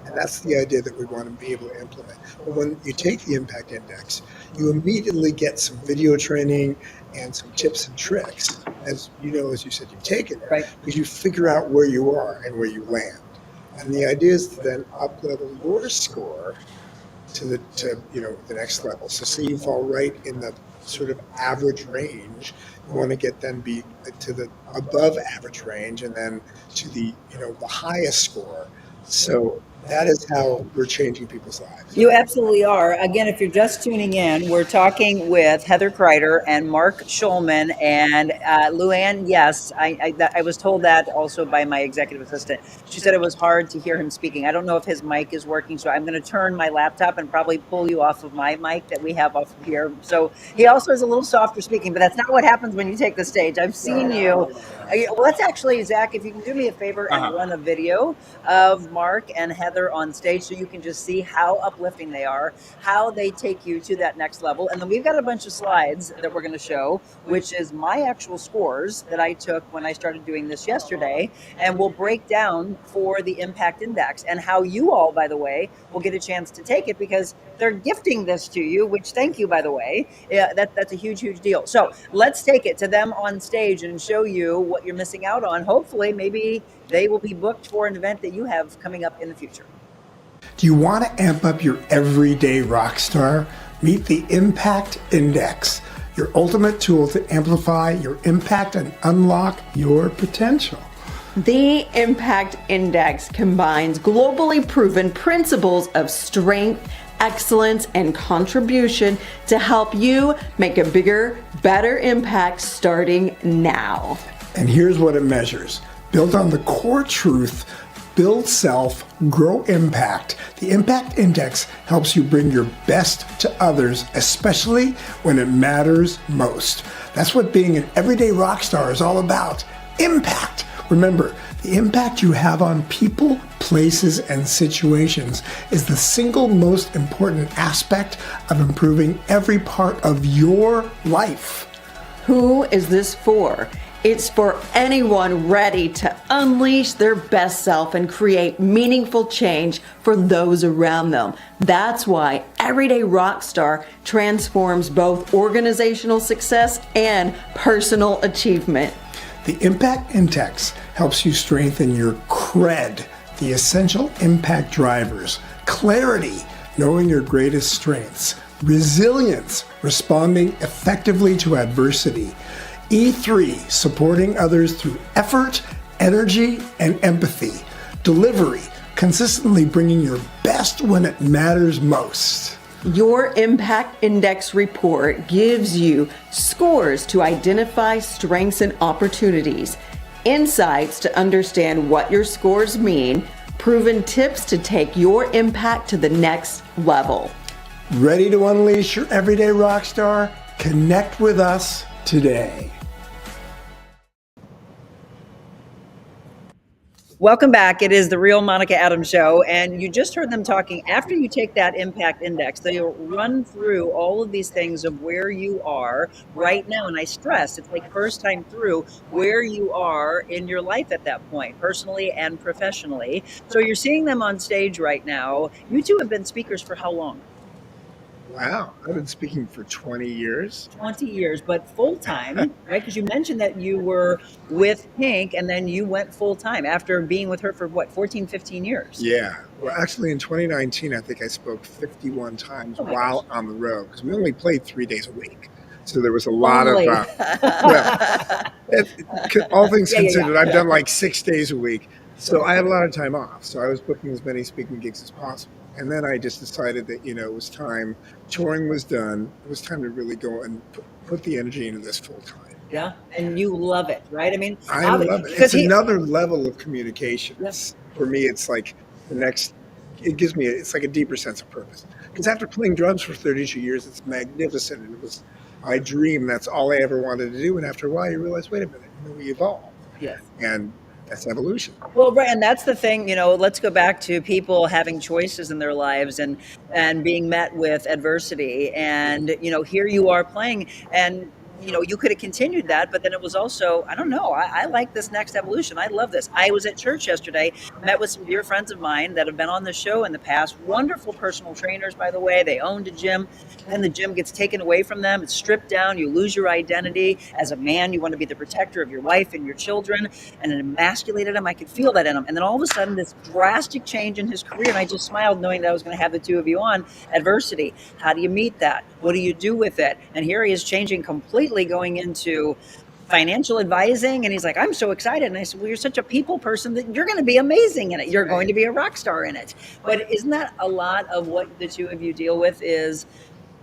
And that's the idea that we want to be able to implement. But when you take the impact index, you immediately get some video training and some tips and tricks, as you said, you've taken it, Right. because you figure out where you are and where you land. And the idea is to then up level your score to the next level. So say you fall right in the sort of average range, you want to get then be to the above average range and then to the the highest score. So that is how we're changing people's lives. You absolutely are. Again, if you're just tuning in, we're talking with Heather Crider and Mark Schulman. And Luann, yes, I was told that also by my executive assistant. She said it was hard to hear him speaking. I don't know if his mic is working, so I'm going to turn my laptop and probably pull you off of my mic that we have off of here. So he also is a little softer speaking, but that's not what happens when you take the stage. I've seen you. Well, let's actually, Zach, if you can do me a favor and run a video of Mark and Heather on stage so you can just see how uplifting they are, how they take you to that next level. And then we've got a bunch of slides that we're going to show, which is my actual scores that I took when I started doing this yesterday. And we'll break down for the impact index and how you all, by the way, will get a chance to take it because they're gifting this to you, which thank you, by the way. Yeah, that's a huge, huge deal. So let's take it to them on stage and show you what you're missing out on. Hopefully, maybe they will be booked for an event that you have coming up in the future. Do you want to amp up your everyday rock star? Meet the Impact Index, your ultimate tool to amplify your impact and unlock your potential. The Impact Index combines globally proven principles of strength, excellence, and contribution to help you make a bigger, better impact starting now. And here's what it measures. Built on the core truth, build self, grow impact. The Impact Index helps you bring your best to others, especially when it matters most. That's what being an everyday rock star is all about. Impact. Remember, the impact you have on people, places, and situations is the single most important aspect of improving every part of your life. Who is this for? It's for anyone ready to unleash their best self and create meaningful change for those around them. That's why Everyday Rockstar transforms both organizational success and personal achievement. The Impact Index helps you strengthen your cred, the essential impact drivers, clarity, knowing your greatest strengths, resilience, responding effectively to adversity, E3, supporting others through effort, energy, and empathy, delivery, consistently bringing your best when it matters most. Your Impact Index report gives you scores to identify strengths and opportunities, insights to understand what your scores mean, proven tips to take your impact to the next level. Ready to unleash your everyday rock star? Connect with us today. Welcome back. It is the Real Monica Adams Show, and you just heard them talking. After you take that impact index, they'll run through all of these things of where you are right now. And I stress, it's like first time through where you are in your life at that point, personally and professionally. So you're seeing them on stage right now. You two have been speakers for how long? Wow, I've been speaking for 20 years. 20 years, but full-time, right? Because you mentioned that you were with Pink and then you went full-time after being with her for what, 14, 15 years? Yeah. Well, actually in 2019, I think I spoke 51 times while on the road because we only played 3 days a week. So there was a lot of, all things considered, I've done like 6 days a week. So I had a lot of time off. So I was booking as many speaking gigs as possible. And then I just decided that, it was time. Touring was done. It was time to really go and put the energy into this full time. Yeah, and you love it, right? I mean, I love it. It's another level of communication. Yes. For me, it's like it's like a deeper sense of purpose. Because after playing drums for 32 years, it's magnificent. And it was my dream. That's all I ever wanted to do. And after a while, you realize, wait a minute, we evolve. Yes. And that's evolution. Well, right, and that's the thing, let's go back to people having choices in their lives and being met with adversity. And, here you are playing and, you could have continued that, but then it was also, I don't know, I like this next evolution. I love this. I was at church yesterday, met with some dear friends of mine that have been on the show in the past. Wonderful personal trainers, by the way. They owned a gym. Then the gym gets taken away from them. It's stripped down. You lose your identity. As a man, you want to be the protector of your wife and your children, and it emasculated him. I could feel that in him. And then all of a sudden, this drastic change in his career, and I just smiled knowing that I was going to have the two of you on. Adversity. How do you meet that? What do you do with it? And here he is changing completely, going into financial advising, and he's like, I'm so excited. And I said, well, you're such a people person that you're going to be amazing in it. You're going to be a rock star in it. But isn't that a lot of what the two of you deal with is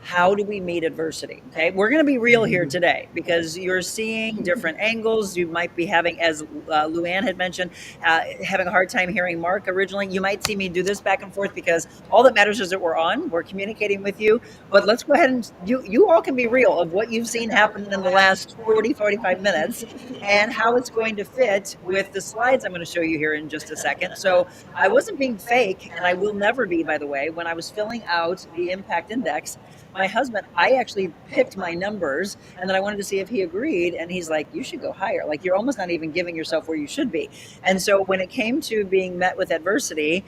how do we meet adversity? Okay, we're going to be real here today because you're seeing different angles. You might be having, as Luann had mentioned, having a hard time hearing Mark originally. You might see me do this back and forth because all that matters is that we're on, we're communicating with you. But let's go ahead and you all can be real of what you've seen happen in the last 45 minutes and how it's going to fit with the slides I'm going to show you here in just a second. So I wasn't being fake, and I will never be, by the way. When I was filling out the impact index, my husband, I actually picked my numbers and then I wanted to see if he agreed. And he's like, you should go higher. Like, you're almost not even giving yourself where you should be. And so when it came to being met with adversity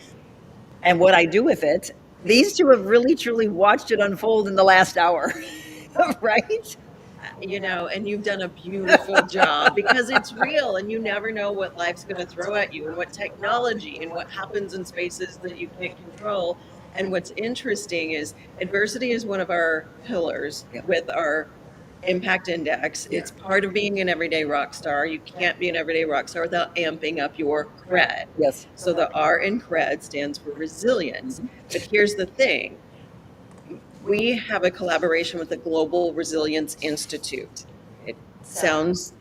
and what I do with it, these two have really, truly watched it unfold in the last hour, right? you know, and you've done a beautiful job because it's real and you never know what life's going to throw at you and what technology and what happens in spaces that you can't control. And what's interesting is adversity is one of our pillars with our impact index. It's part of being an everyday rock star. You can't be an everyday rock star without amping up your cred. Yes. So the R in cred stands for resilience. But here's the thing. We have a collaboration with the Global Resilience Institute. It sounds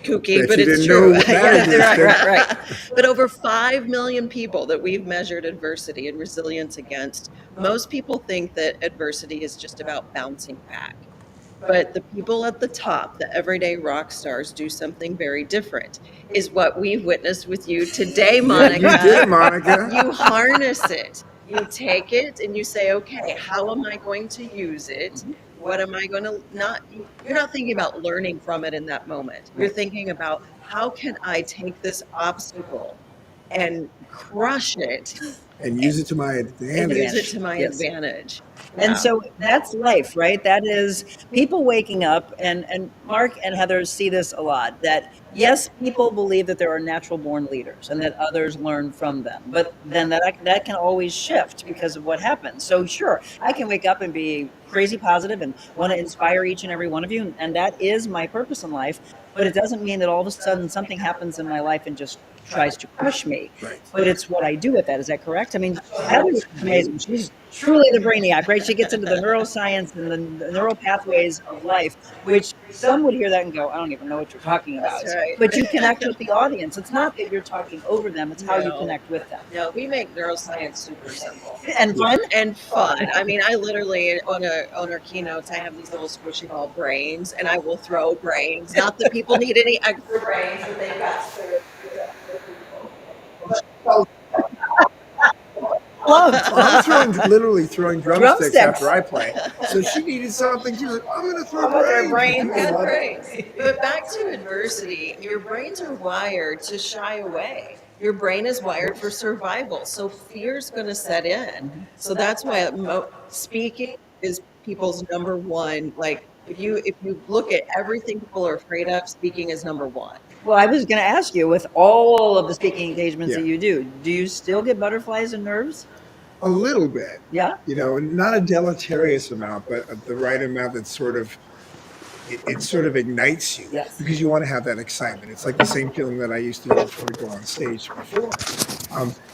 kooky, Bet but you it's didn't true. know what that is, right. But over 5 million people that we've measured adversity and resilience against, most people think that adversity is just about bouncing back. But the people at the top, the everyday rock stars, do something very different, is what we've witnessed with you today, Monica. Yeah, you did, Monica. You harness it. You take it and you say, okay, how am I going to use it? What am I going to you're not thinking about learning from it in that moment. You're thinking about how can I take this obstacle and crush it And use it to my advantage. and use it to my Yes. advantage. And Wow. so that's life, right? That is people waking up, and Mark and Heather see this a lot, that yes, people believe that there are natural born leaders and that others learn from them. But then that can always shift because of what happens. So sure, I can wake up and be crazy positive and want to inspire each and every one of you. And that is my purpose in life. But it doesn't mean that all of a sudden something happens in my life and just tries to crush me. Right. But it's what I do with that. Is that correct? I mean, Heather's amazing. She's truly the brainiac, right? She gets into the neuroscience and the neural pathways of life, which some would hear that and go, I don't even know what you're talking about. That's right. But you connect with the audience. It's not that you're talking over them, it's how you No. connect with them. No, we make neuroscience super simple And fun? and fun. I mean, I literally on our keynotes, I have these little squishy ball brains, and I will throw brains. Not that people need any extra brains, but they've got spare. I'm literally throwing drumsticks Drumsticks. after I play. So she needed something. She's like, I'm going to throw brains. Good brains. But back to adversity, your brains are wired to shy away. Your brain is wired for survival. So fear's going to set in. So that's why speaking is people's number one. Like if you look at everything people are afraid of, speaking is number one. Well, I was going to ask you, with all of the speaking engagements Yeah. that you do you still get butterflies and nerves? A little bit. Yeah. You know, not a deleterious amount, but the right amount that sort of it sort of ignites you. Yes. Because you want to have that excitement. It's like the same feeling that I used to before I go on stage before.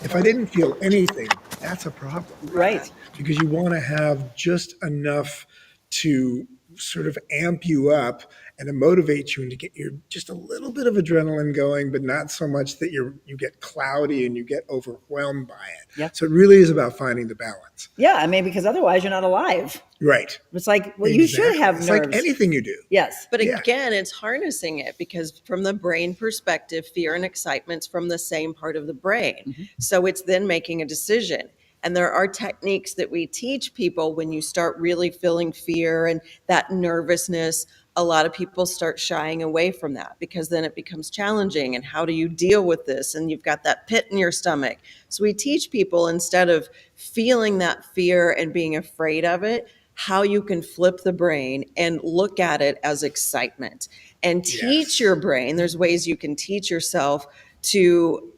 If I didn't feel anything, that's a problem. Right. Because you want to have just enough to sort of amp you up and to motivate you and to get your just a little bit of adrenaline going, but not so much that you get cloudy and you get overwhelmed by it. Yeah. So it really is about finding the balance. Yeah, I mean, because otherwise you're not alive. Right. It's like, well, you should have It's nerves. like anything you do. Yes. But Yeah. again, it's harnessing it because from the brain perspective, fear and excitement's from the same part of the brain. Mm-hmm. So it's then making a decision. And there are techniques that we teach people when you start really feeling fear and that nervousness. A lot of people start shying away from that because then it becomes challenging. And how do you deal with this? And you've got that pit in your stomach. So we teach people, instead of feeling that fear and being afraid of it, how you can flip the brain and look at it as excitement and teach your brain. There's ways you can teach yourself to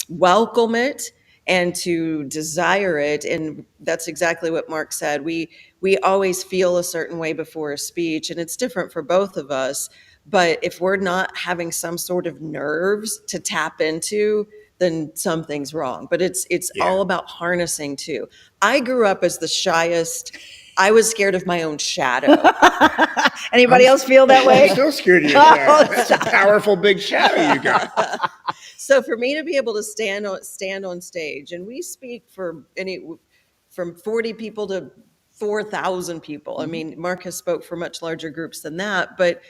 welcome it and to desire it. And that's exactly what Mark said. We always feel a certain way before a speech, and it's different for both of us. But if we're not having some sort of nerves to tap into, then something's wrong. But it's all about harnessing too. I grew up as the shyest. I was scared of my own shadow. Anybody else feel that way? I'm still scared of your shadow. That's a powerful big shadow you got. So for me to be able to stand on stage, and we speak from 40 people to 4,000 people. I mean, Mark has spoke for much larger groups than that, but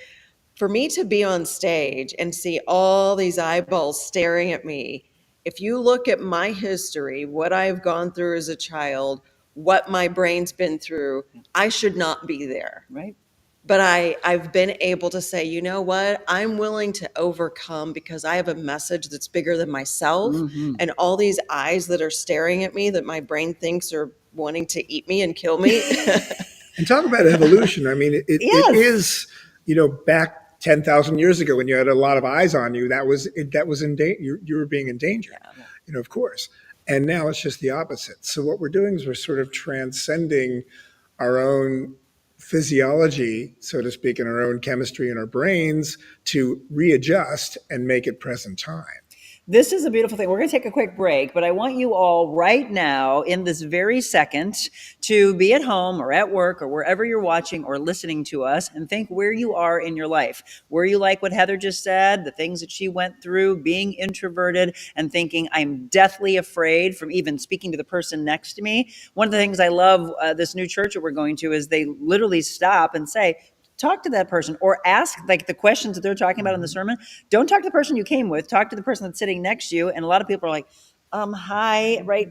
for me to be on stage and see all these eyeballs staring at me, if you look at my history, what I've gone through as a child, what my brain's been through, I should not be there. Right. But I've been able to say, you know what? I'm willing to overcome because I have a message that's bigger than myself. Mm-hmm. And all these eyes that are staring at me that my brain thinks are wanting to eat me and kill me. And talk about evolution. I mean, it Yes. is back 10,000 years ago when you had a lot of eyes on you, that was in danger. You were being endangered, of course. And now it's just the opposite. So what we're doing is we're sort of transcending our own physiology, so to speak, and our own chemistry in our brains to readjust and make it present time. This is a beautiful thing. We're going to take a quick break, but I want you all right now in this very second to be at home or at work or wherever you're watching or listening to us and think where you are in your life. Where you like what Heather just said, the things that she went through, being introverted and thinking I'm deathly afraid from even speaking to the person next to me. One of the things I love this new church that we're going to is they literally stop and say, talk to that person or ask like the questions that they're talking about in the sermon. Don't talk to the person you came with, talk to the person that's sitting next to you. And a lot of people are like, hi, right?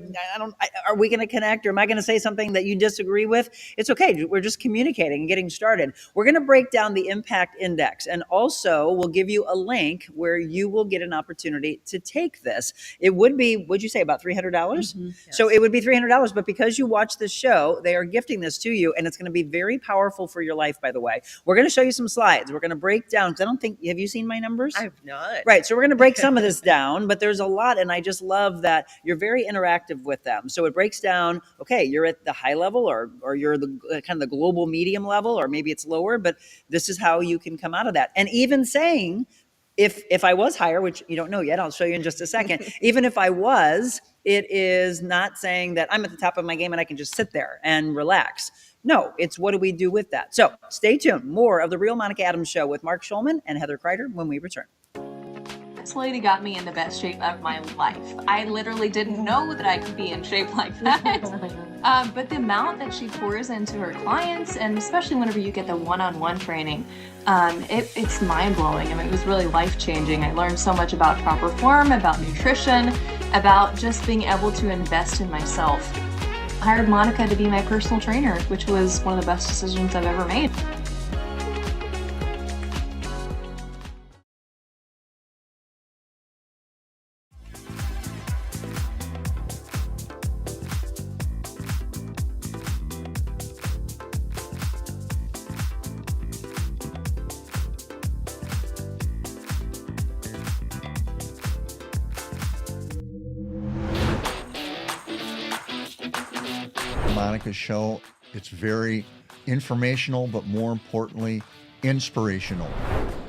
Are we going to connect or am I going to say something that you disagree with? It's okay. We're just communicating and getting started. We're going to break down the impact index and also we'll give you a link where you will get an opportunity to take this. It would be, would you say about $300? Mm-hmm. Yes. So it would be $300, but because you watch this show, they are gifting this to you and it's going to be very powerful for your life, by the way. We're going to show you some slides. We're going to break down, because I don't think, have you seen my numbers? I've not. Right. So we're going to break some of this down, but there's a lot. And I just love that you're very interactive with them. So it breaks down, okay, you're at the high level or you're the kind of the global medium level, or maybe it's lower, but this is how you can come out of that. And even saying, if I was higher, which you don't know yet, I'll show you in just a second. Even if I was, it is not saying that I'm at the top of my game and I can just sit there and relax. No, it's what do we do with that? So stay tuned. More of the Real Monica Adams Show with Mark Schulman and Heather Crider when we return. This lady got me in the best shape of my life. I literally didn't know that I could be in shape like that. But the amount that she pours into her clients, and especially whenever you get the one-on-one training, it's mind-blowing. I mean, it was really life-changing. I learned so much about proper form, about nutrition, about just being able to invest in myself. I hired Monica to be my personal trainer, which was one of the best decisions I've ever made. Monica's show, it's very informational, but more importantly, inspirational.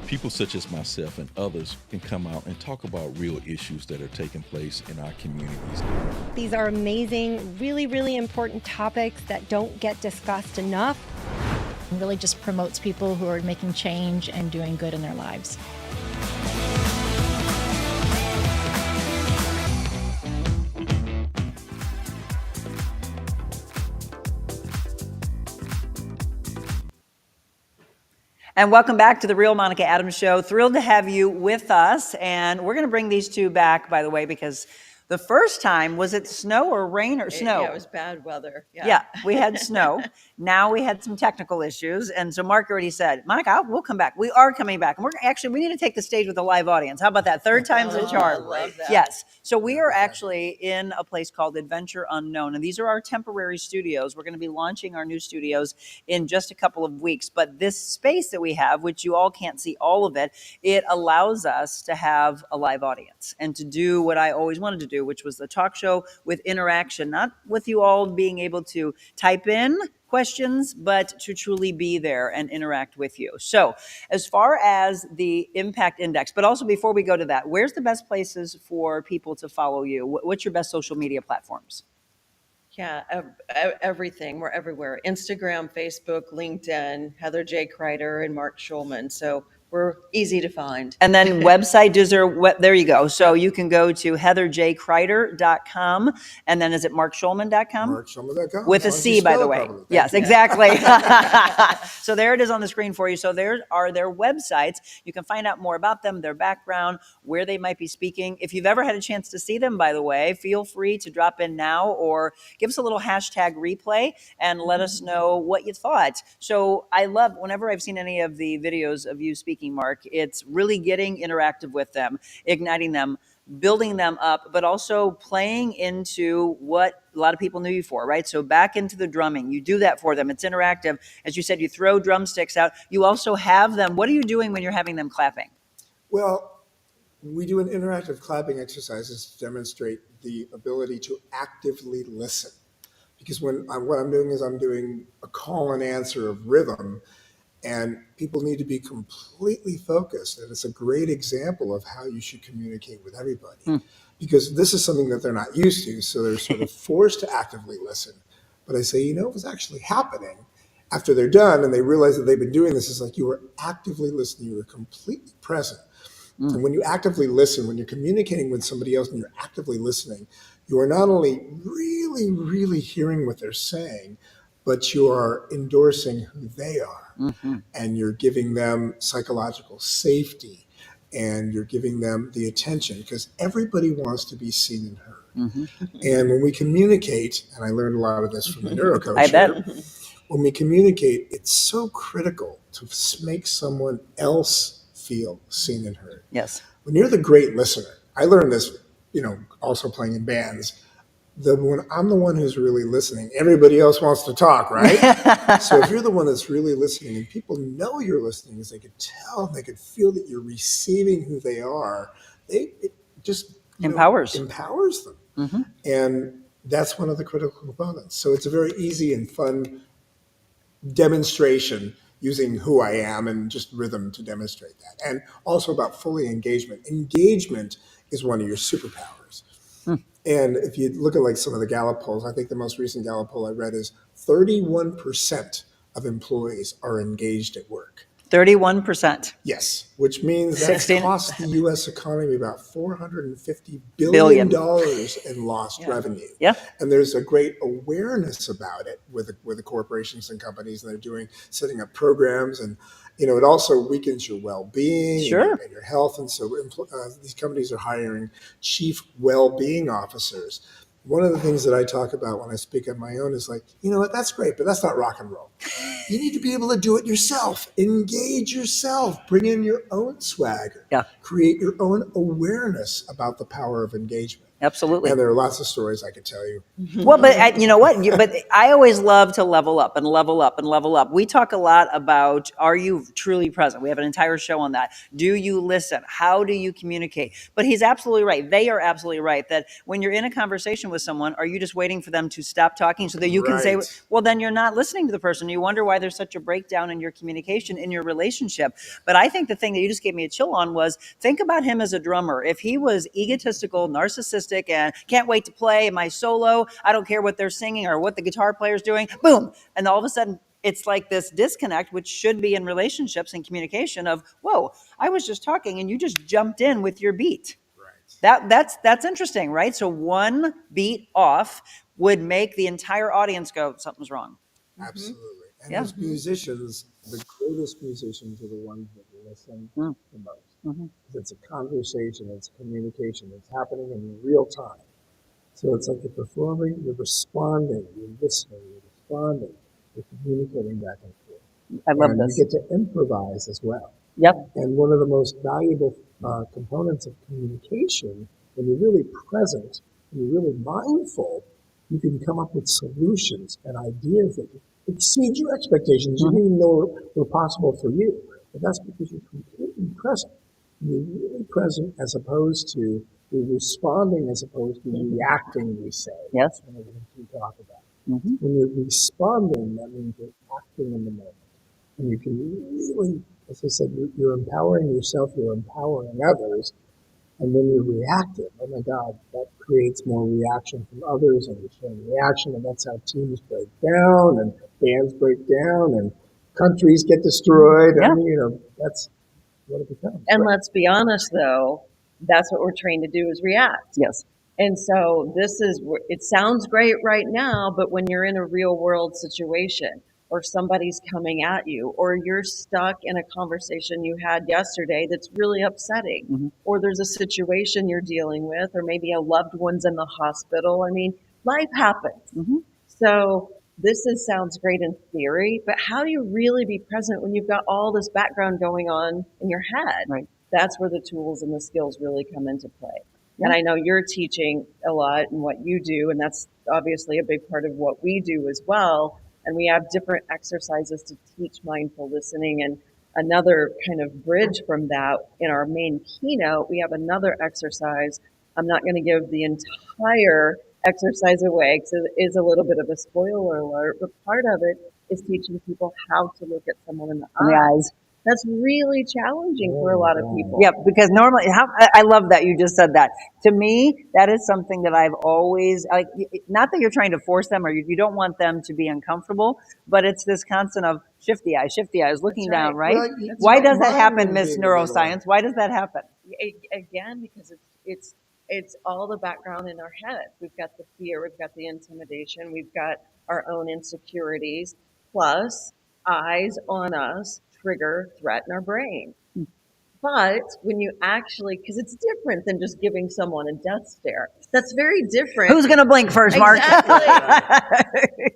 People such as myself and others can come out and talk about real issues that are taking place in our communities. These are amazing, really, really important topics that don't get discussed enough. It really just promotes people who are making change and doing good in their lives. And welcome back to the Real Monica Adams Show. Thrilled to have you with us. And we're going to bring these two back, by the way, because the first time, was it snow or rain or snow? Yeah, it was bad weather. Yeah, we had snow. Now we had some technical issues. And so Mark already said, Monica, we'll come back. We are coming back. And we need to take the stage with a live audience. How about that? Third time's a charm. I love that. Yes. So we are actually in a place called Adventure Unknown. And these are our temporary studios. We're going to be launching our new studios in just a couple of weeks. But this space that we have, which you all can't see all of it, it allows us to have a live audience and to do what I always wanted to do, which was the talk show with interaction, not with you all being able to type in questions, but to truly be there and interact with you. So as far as the impact index, but also before we go to that, where's the best places for people to follow you? What's your best social media platforms? Yeah, everything. We're everywhere. Instagram, Facebook, LinkedIn, Heather J. Crider, and Mark Schulman. So we're easy to find. And then website, there you go. So you can go to heatherjcrider.com. And then is it markschulman.com? Markschulman.com. With a C, by the way. Yes, exactly. So there it is on the screen for you. So there are their websites. You can find out more about them, their background, where they might be speaking. If you've ever had a chance to see them, by the way, feel free to drop in now or give us a little hashtag replay and let us know what you thought. So I love, whenever I've seen any of the videos of you speaking, Mark, it's really getting interactive with them, igniting them. building them up, but also playing into what a lot of people knew you for, right? So back into the drumming, you do that for them. It's interactive. As you said, you throw drumsticks out. You also have them. What are you doing when you're having them clapping? Well, we do an interactive clapping exercises to demonstrate the ability to actively listen. Because what I'm doing is I'm doing a call and answer of rhythm, and people need to be completely focused. And it's a great example of how you should communicate with everybody, because this is something that they're not used to. So they're sort of forced to actively listen. But I say, you know, what's actually happening after they're done and they realize that they've been doing this is like you were actively listening, you were completely present. And when you actively listen, when you're communicating with somebody else and you're actively listening, you are not only really, really hearing what they're saying, but you are endorsing who they are. And you're giving them psychological safety, and you're giving them the attention, because everybody wants to be seen and heard. And when we communicate, and I learned a lot of this from the neurocoach, I bet. when we communicate, it's so critical to make someone else feel seen and heard. Yes. When you're the great listener, I learned this, you know, also playing in bands. When I'm the one who's really listening, everybody else wants to talk, right? So if you're the one that's really listening and people know you're listening, because they could tell, they could feel that you're receiving who they are, it just empowers them. And that's one of the critical components. So it's a very easy and fun demonstration using who I am and just rhythm to demonstrate that. And also about fully engagement. Engagement is one of your superpowers. And if you look at like some of the Gallup polls, I think the most recent Gallup poll I read is 31% of employees are engaged at work. 31%. Yes, which means that 16 costs the U.S. economy about $450 billion in lost revenue. Yeah. And there's a great awareness about it with the corporations and companies, and they're setting up programs, and you know, it also weakens your well-being and your health. And so these companies are hiring chief well-being officers. One of the things that I talk about when I speak on my own is like, you know what, that's great, but that's not rock and roll. You need to be able to do it yourself. Engage yourself. Bring in your own swagger. Create your own awareness about the power of engagement. Absolutely. And there are lots of stories I could tell you. Well, but you know what? But I always love to level up and level up and level up. We talk a lot about, are you truly present? We have an entire show on that. Do you listen? How do you communicate? But he's absolutely right. They are absolutely right that when you're in a conversation with someone, are you just waiting for them to stop talking so that you can say, well, then you're not listening to the person. You wonder why there's such a breakdown in your communication, in your relationship. But I think the thing that you just gave me a chill on was, think about him as a drummer. If he was egotistical, narcissistic, and can't wait to play my solo, I don't care what they're singing or what the guitar player's doing, boom. And all of a sudden, it's like this disconnect, which should be in relationships and communication of, whoa, I was just talking and you just jumped in with your beat. That's interesting, right? So one beat off would make the entire audience go, something's wrong. Absolutely. And as musicians, the greatest musicians are the ones that listen the most. It's a conversation, it's communication, it's happening in real time. So it's like you're performing, you're responding, you're listening, you're responding, you're communicating back and forth. I love this. You get to improvise as well. Yep. And one of the most valuable components of communication, when you're really present, when you're really mindful, you can come up with solutions and ideas that exceed your expectations. You didn't even know were possible for you. But that's because you're completely present. You're really present as opposed to you're responding as opposed to reacting, we say. Yes. One of the things we talk about. When you're responding, that means you're acting in the moment. And you can really, as I said, you're empowering yourself, you're empowering others. And then you're reactive. Oh my God, that creates more reaction from others, and you're showing reaction, and that's how teams break down, and bands break down, and countries get destroyed. I mean, you know, that's what it becomes. And let's be honest, though, that's what we're trained to do is react. Yes. And so it sounds great right now, but when you're in a real world situation, or somebody's coming at you, or you're stuck in a conversation you had yesterday that's really upsetting, or there's a situation you're dealing with, or maybe a loved one's in the hospital. I mean, life happens. So this sounds great in theory, but how do you really be present when you've got all this background going on in your head? Right. That's where the tools and the skills really come into play. And I know you're teaching a lot in what you do, and that's obviously a big part of what we do as well. And we have different exercises to teach mindful listening. And another kind of bridge from that, in our main keynote, we have another exercise. I'm not going to give the entire exercise away because it is a little bit of a spoiler alert, but part of it is teaching people how to look at someone in the eyes. That's really challenging for a lot of people. Yeah, because normally, I love that you just said that. To me, that is something that I've always, like, not that you're trying to force them or you don't want them to be uncomfortable, but it's this constant of shift the eyes, looking down, right? Well, Why does that right. happen, Miss Neuroscience? Why does that happen? Again, because it's all the background in our head. We've got the fear, we've got the intimidation, we've got our own insecurities, plus eyes on us trigger threat in our brain. But when you actually, because it's different than just giving someone a death stare. That's very different. Who's going to blink first, Mark? Exactly.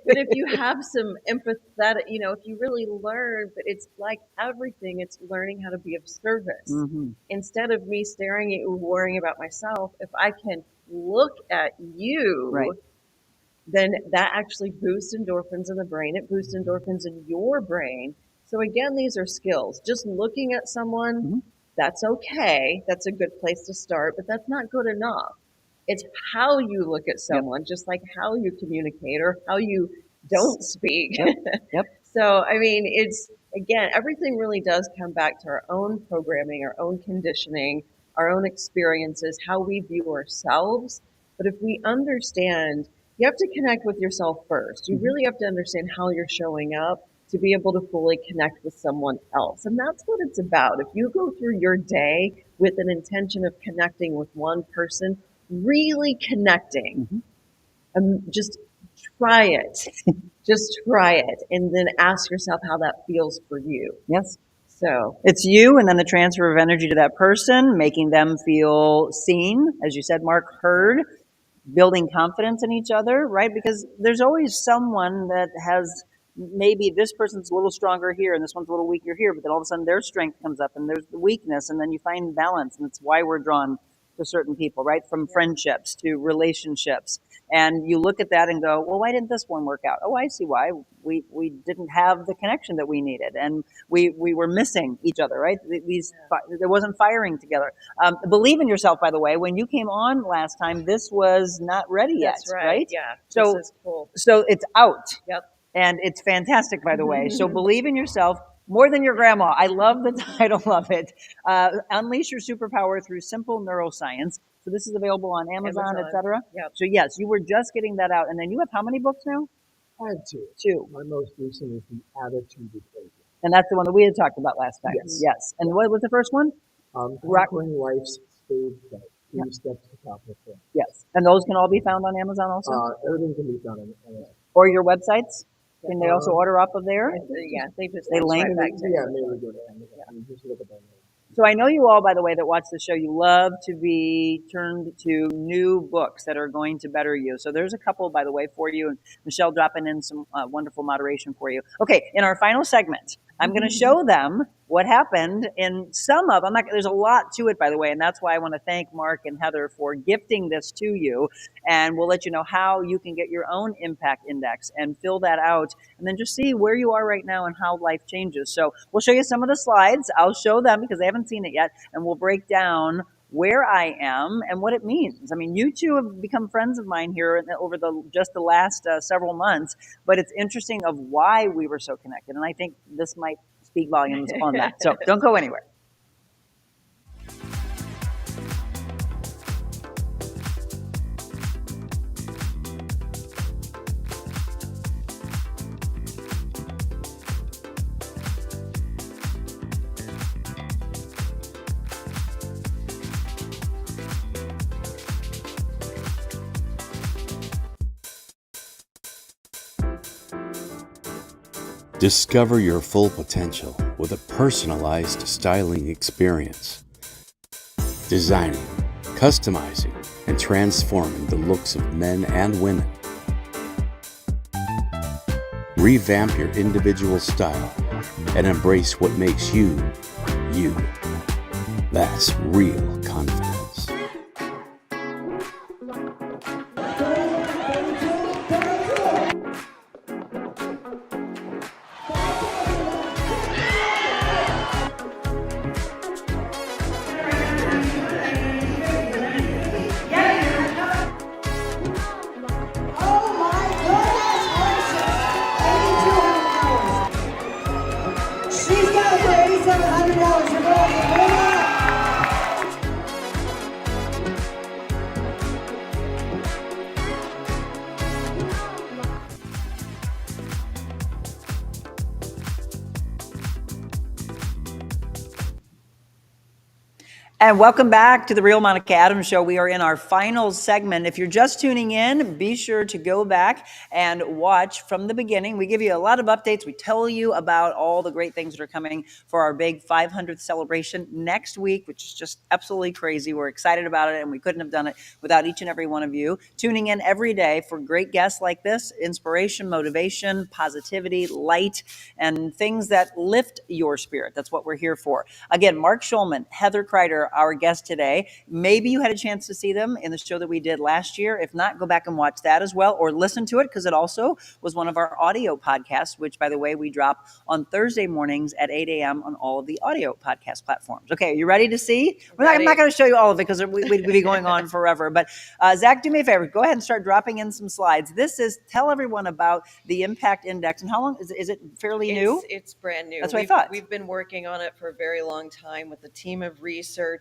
But if you have some empathetic, if you really learn, but it's like everything, it's learning how to be of service. Instead of me staring at you, worrying about myself, if I can look at you, Right. then that actually boosts endorphins in the brain. It boosts endorphins in your brain. So again, these are skills. Just looking at someone, that's okay. That's a good place to start, but that's not good enough. It's how you look at someone, just like how you communicate or how you don't speak. Yep. So, I mean, it's, again, everything really does come back to our own programming, our own conditioning, our own experiences, how we view ourselves. But if we understand, you have to connect with yourself first. You really have to understand how you're showing up to be able to fully connect with someone else. And that's what it's about. If you go through your day with an intention of connecting with one person, really connecting, just try it. Just try it. And then ask yourself how that feels for you. Yes. So it's you, and then the transfer of energy to that person, making them feel seen, as you said, Mark, heard, building confidence in each other, right? Because there's always someone that has, maybe this person's a little stronger here and this one's a little weaker here, but then all of a sudden their strength comes up and there's the weakness, and then you find balance, and it's why we're drawn to certain people, right? From friendships to relationships. And you look at that and go, well, why didn't this one work out? Oh, I see why. We didn't have the connection that we needed, and we were missing each other, right? There wasn't firing together. Believe in yourself, by the way. When you came on last time, this was not ready yet, that's right. Yeah. So, this is cool. so it's out. Yep. And it's fantastic, by the way. So believe in yourself more than your grandma. I love the title of it. Unleash your superpower through simple neuroscience. So this is available on Amazon, etc. Yep. So yes, you were just getting that out. And then you have how many books now? I have two. Two. My most recent is The Attitude Equation. And that's the one that we had talked about last time. Yes. And what was the first one? Conquering Life's Stage Fright. 3 Steps to Confidence. Yes. And those can all be found on Amazon also? Everything can be found on Amazon. Or your websites? Can they also order off of there? Yeah, they link. right back to Yeah, maybe go to Amazon. You just look at that. So I know you all, by the way, that watch the show, you love to be turned to new books that are going to better you. So there's a couple, by the way, for you, and Michelle dropping in some wonderful moderation for you. Okay, in our final segment, I'm going to show them what happened in some of, there's a lot to it, by the way, and that's why I want to thank Mark and Heather for gifting this to you, and we'll let you know how you can get your own impact index and fill that out, and then just see where you are right now and how life changes. So we'll show you some of the slides. I'll show them because they haven't seen it yet, and we'll break down where I am and what it means. I mean, you two have become friends of mine here over just the last several months, but it's interesting of why we were so connected, and I think this might speak volumes on that. So don't go anywhere. Discover your full potential with a personalized styling experience. Designing, customizing, and transforming the looks of men and women. Revamp your individual style and embrace what makes you, you. That's real confidence. And welcome back to the Real Monica Adams Show. We are in our final segment. If you're just tuning in, be sure to go back and watch from the beginning. We give you a lot of updates. We tell you about all the great things that are coming for our big 500th celebration next week, which is just absolutely crazy. We're excited about it, and we couldn't have done it without each and every one of you tuning in every day for great guests like this, inspiration, motivation, positivity, light, and things that lift your spirit. That's what we're here for. Again, Mark Schulman, Heather Crider, our guest today. Maybe you had a chance to see them in the show that we did last year. If not, go back and watch that as well, or listen to it, because it also was one of our audio podcasts, which, by the way, we drop on Thursday mornings at 8 a.m. on all of the audio podcast platforms. Okay, are you ready to see? I'm not going to show you all of it because we'd be going on forever. But Zach, do me a favor. Go ahead and start dropping in some slides. This is, tell everyone about the Impact Index. And how long, is it fairly new? It's brand new. That's what I thought. We've been working on it for a very long time with a team of researchers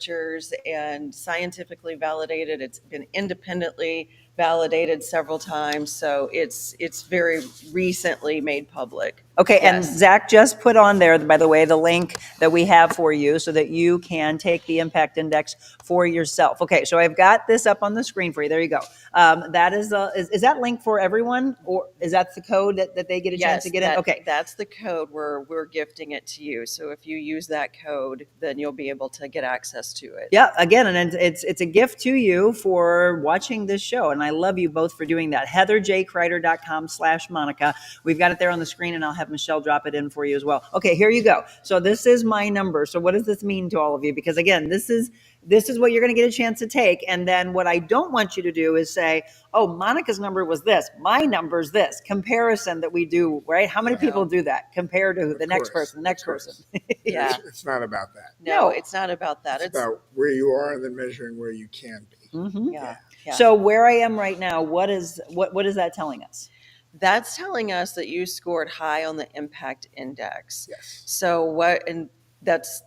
and scientifically validated. It's been independently validated several times, so it's very recently made public. Okay, and Yes. Zach just put on there, by the way, the link that we have for you so that you can take the Impact Index for yourself. Okay, so I've got this up on the screen for you. There you go. That is that link for everyone, or is that the code that they get a chance to get in? Okay. That's the code. We're gifting it to you. So if you use that code, then you'll be able to get access to it. Yeah, again, and it's a gift to you for watching this show, and I love you both for doing that. HeatherJCrider.com/Monica. We've got it there on the screen, and I'll have Michelle drop it in for you as well. Okay, here you go. So this is my number. So what does this mean to all of you? Because again, this is what you're going to get a chance to take. And then what I don't want you to do is say, oh, Monica's number was this, my number's this. Comparison that we do, right? How many people do that? Compare to the next person, the next person. Yeah. It's not about that. No, it's not about that. It's about where you are and then measuring where you can be. Mhm. Yeah. So where I am right now, what is that telling us? That's telling us that you scored high on the Impact Index. Yes. So that's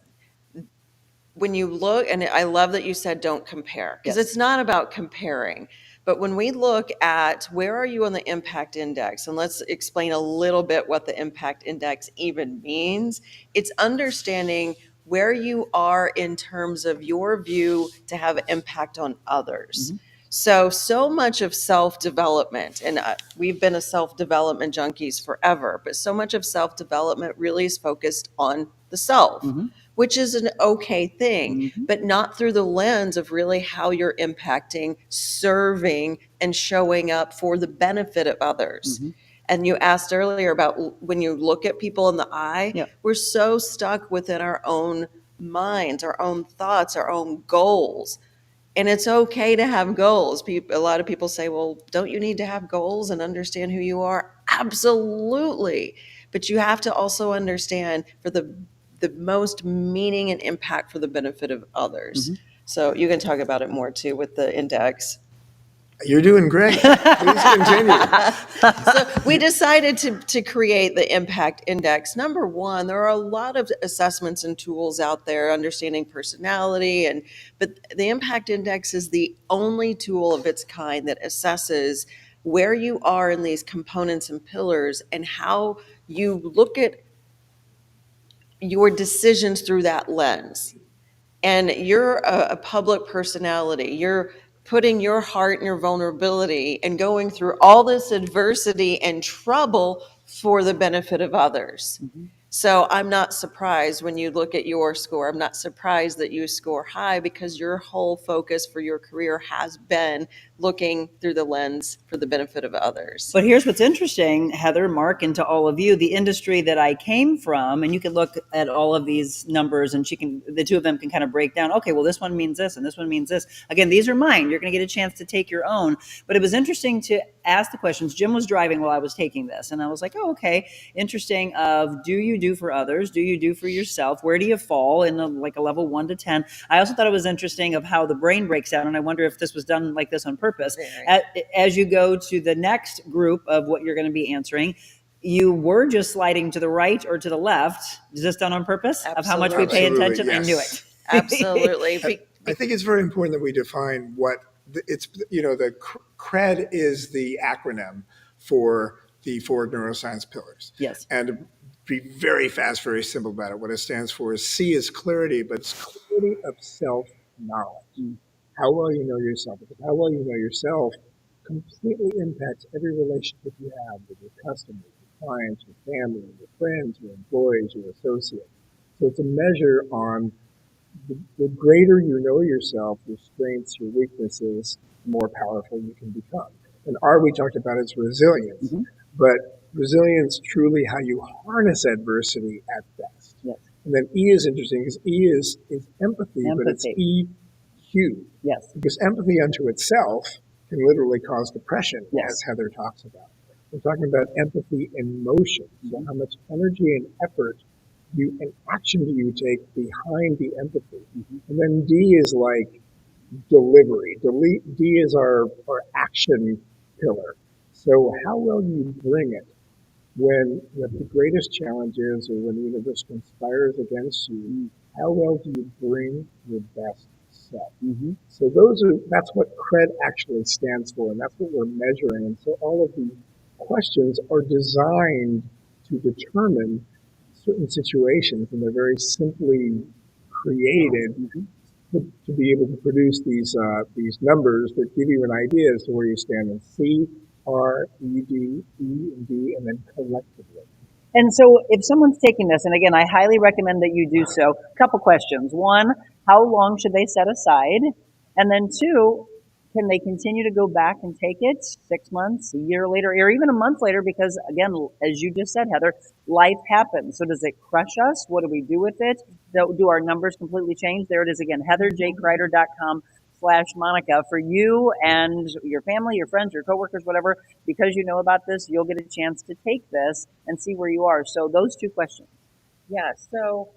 when you look, and I love that you said don't compare, because it's not about comparing. But when we look at where are you on the Impact Index, and let's explain a little bit what the Impact Index even means. It's understanding where you are in terms of your view to have impact on others. So much of self-development, and we've been a self-development junkies forever, but so much of self-development really is focused on the self, which is an okay thing, but not through the lens of really how you're impacting, serving, and showing up for the benefit of others. And you asked earlier about when you look at people in the eye, we're so stuck within our own minds, our own thoughts, our own goals. And it's okay to have goals. A lot of people say, well, don't you need to have goals and understand who you are? Absolutely. But you have to also understand for the most meaning and impact for the benefit of others. So you can talk about it more too with the index. You're doing great. Please continue. So we decided to create the Impact Index. Number one, there are a lot of assessments and tools out there, understanding personality, but the Impact Index is the only tool of its kind that assesses where you are in these components and pillars and how you look at your decisions through that lens. And you're a public personality. You're putting your heart and your vulnerability and going through all this adversity and trouble for the benefit of others. So I'm not surprised when you look at your score. I'm not surprised that you score high, because your whole focus for your career has been looking through the lens for the benefit of others. But here's what's interesting, Heather, Mark, and to all of you, the industry that I came from, and you can look at all of these numbers and the two of them can kind of break down, okay, well, this one means this and this one means this. Again, these are mine. You're going to get a chance to take your own. But it was interesting to ask the questions. Jim was driving while I was taking this, and I was like, oh, okay, interesting. Do you do for others? Do you do for yourself? Where do you fall in a level 1 to 10? I also thought it was interesting of how the brain breaks down, and I wonder if this was done like this on purpose. As you go to the next group of what you're going to be answering, you were just sliding to the right or to the left. Is this done on purpose? Absolutely. Of how much we pay attention? Yes. I knew it. Absolutely. I think it's very important that we define what the CRED is the acronym for the 4 neuroscience pillars. Yes. And be very fast, very simple about it. What it stands for is C is clarity, but it's clarity of self-knowledge. How well you know yourself. Because how well you know yourself completely impacts every relationship you have with your customers, your clients, your family, your friends, your employees, your associates. So it's a measure on the greater you know yourself, your strengths, your weaknesses, the more powerful you can become. And R, we talked about is resilience, but resilience truly how you harness adversity at best. Yes. And then E is interesting because E is empathy, but it's EQ. Yes. Because empathy unto itself can literally cause depression, as Heather talks about. We're talking about empathy in motion. So how much energy and effort and action do you take behind the empathy? And then D is like delivery. D is our action pillar. So how well you bring it when what the greatest challenge is, or when the universe conspires against you, how well do you bring your best self? So that's what CRED actually stands for, and that's what we're measuring. And so all of the questions are designed to determine certain situations, and they're very simply created to be able to produce these numbers that give you an idea as to where you stand in C, R, E, D, E, and D, and then collectively. And so if someone's taking this, and again, I highly recommend that you do so, a couple questions. One, how long should they set aside? And then two, can they continue to go back and take it 6 months, a year later, or even a month later? Because again, as you just said, Heather, life happens. So does it crush us? What do we do with it? Do our numbers completely change? There it is again, heatherjcrider.com/Monica. For you and your family, your friends, your coworkers, whatever, because you know about this, you'll get a chance to take this and see where you are. So those two questions. Yeah, so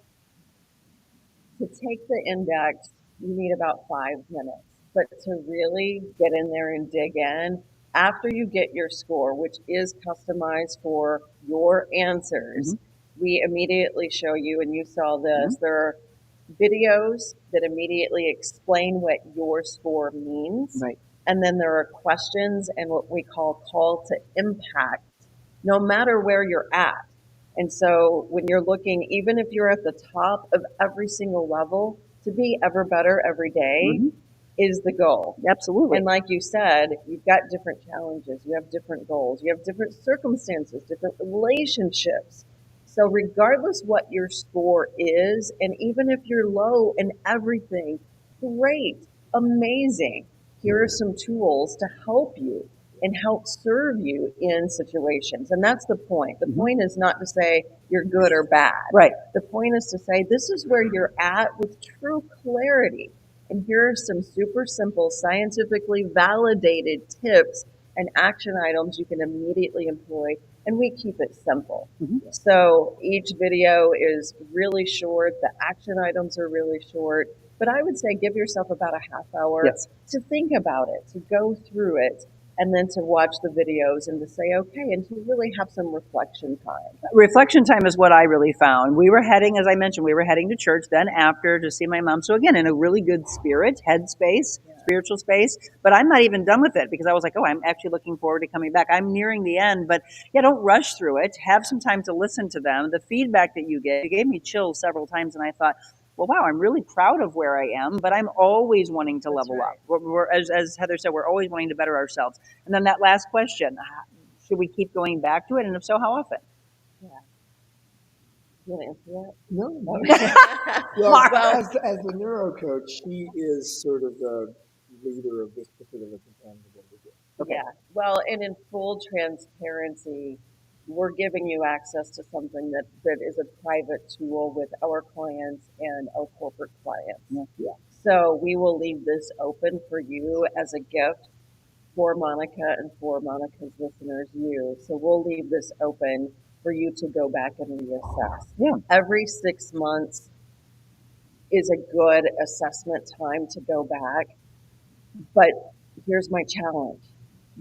to take the index, you need about 5 minutes. But to really get in there and dig in, after you get your score, which is customized for your answers, we immediately show you, and you saw this, there are videos that immediately explain what your score means. Right. And then there are questions and what we call to impact, no matter where you're at. And so when you're looking, even if you're at the top of every single level, to be ever better every day is the goal. Absolutely. And like you said, you've got different challenges, you have different goals, you have different circumstances, different relationships. So regardless what your score is, and even if you're low in everything, great, amazing. Here are some tools to help you and help serve you in situations. And that's the point. The point is not to say you're good or bad. Right. The point is to say this is where you're at with true clarity. And here are some super simple, scientifically validated tips and action items you can immediately employ. And we keep it simple. So each video is really short. The action items are really short. But I would say give yourself about a half hour to think about it, to go through it, and then to watch the videos and to say, okay, and to really have some reflection time. Reflection time is what I really found. We were heading, as I mentioned, we were heading to church then after to see my mom. So again, in a really good spirit, headspace, spiritual space. But I'm not even done with it because I was like, oh, I'm actually looking forward to coming back. I'm nearing the end, but yeah, don't rush through it. Have some time to listen to them. The feedback that you gave me chills several times, and I thought, well, wow, I'm really proud of where I am, but I'm always wanting to level up. As Heather said, we're always wanting to better ourselves. And then that last question, should we keep going back to it? And if so, how often? Yeah. You want to answer that? No. Well, as the neuro coach, she is sort of the leader of this particular component of what we do. Okay. Yeah. Well, and in full transparency, we're giving you access to something that is a private tool with our clients and our corporate clients. Yeah. So we will leave this open for you as a gift for Monica and for Monica's listeners, you. So we'll leave this open for you to go back and reassess. Yeah. Every 6 months is a good assessment time to go back. But here's my challenge.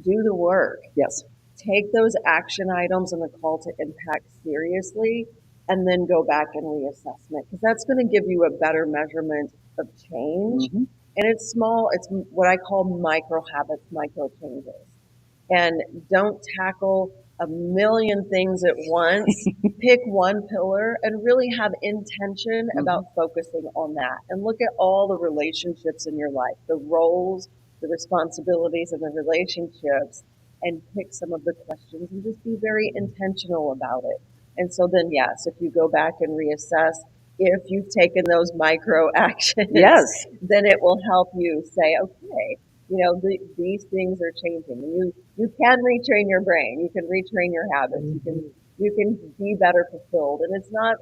Do the work. Yes. Take those action items and the call to impact seriously, and then go back and reassessment, because that's going to give you a better measurement of change. And it's small, it's what I call micro habits, micro changes. And don't tackle a million things at once. Pick one pillar and really have intention about focusing on that. And look at all the relationships in your life, the roles, the responsibilities, and the relationships, and pick some of the questions and just be very intentional about it. And so then, yes, if you go back and reassess, if you've taken those micro actions, Yes. then it will help you say, okay, these things are changing. You can retrain your brain. You can retrain your habits. You can be better fulfilled. And it's not,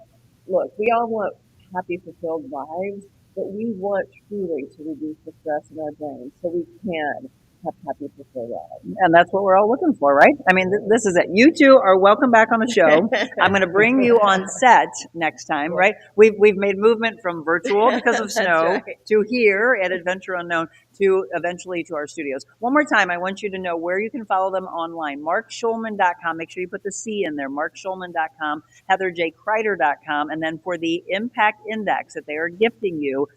look, we all want happy, fulfilled lives, but we want truly to reduce the stress in our brain so we can have happy, fulfilled lives. And that's what we're all looking for, right? I mean, this is it. You two are welcome back on the show. I'm going to bring you on set next time, right? We've made movement from virtual because of snow to here at Adventure Unknown to eventually to our studios. One more time, I want you to know where you can follow them online. MarkSchulman.com. Make sure you put the C in there. MarkSchulman.com. HeatherJCrider.com. And then for the Impact Index that they are gifting you,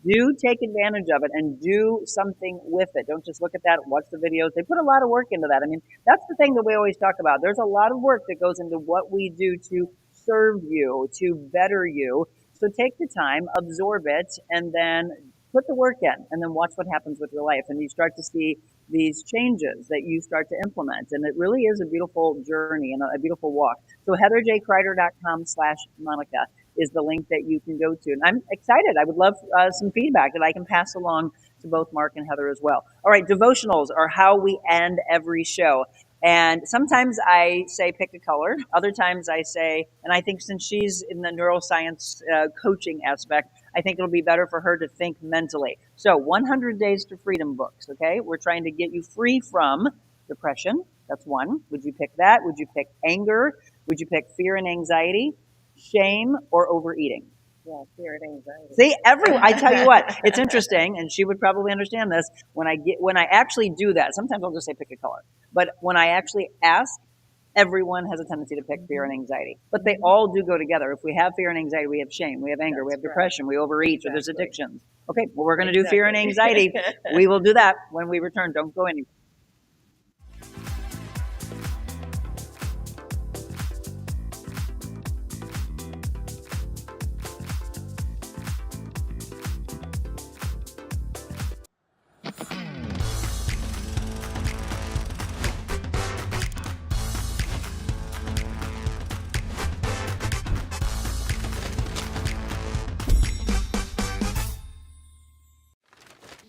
do take advantage of it and do something with it. Don't just look at that and watch the videos. They put a lot of work into that. I mean, that's the thing that we always talk about. There's a lot of work that goes into what we do to serve you, to better you. So take the time, absorb it, and then put the work in, and then watch what happens with your life. And you start to see these changes that you start to implement. And it really is a beautiful journey and a beautiful walk. So HeatherJCrider.com/Monica is the link that you can go to. And I'm excited. I would love some feedback that I can pass along to both Mark and Heather as well. All right, devotionals are how we end every show. And sometimes I say pick a color. Other times I say, and I think since she's in the neuroscience coaching aspect, I think it'll be better for her to think mentally. So 100 Days to Freedom books, okay? We're trying to get you free from depression. That's one. Would you pick that? Would you pick anger? Would you pick fear and anxiety? Shame or overeating? Yeah, fear and anxiety. See, I tell you what, it's interesting, and she would probably understand this. When I actually do that, sometimes I'll just say pick a color. But when I actually ask, everyone has a tendency to pick fear and anxiety. But they all do go together. If we have fear and anxiety, we have shame, we have anger, we have depression, we overeat, or there's addictions. Okay, well, we're going to do fear and anxiety. We will do that when we return. Don't go anywhere.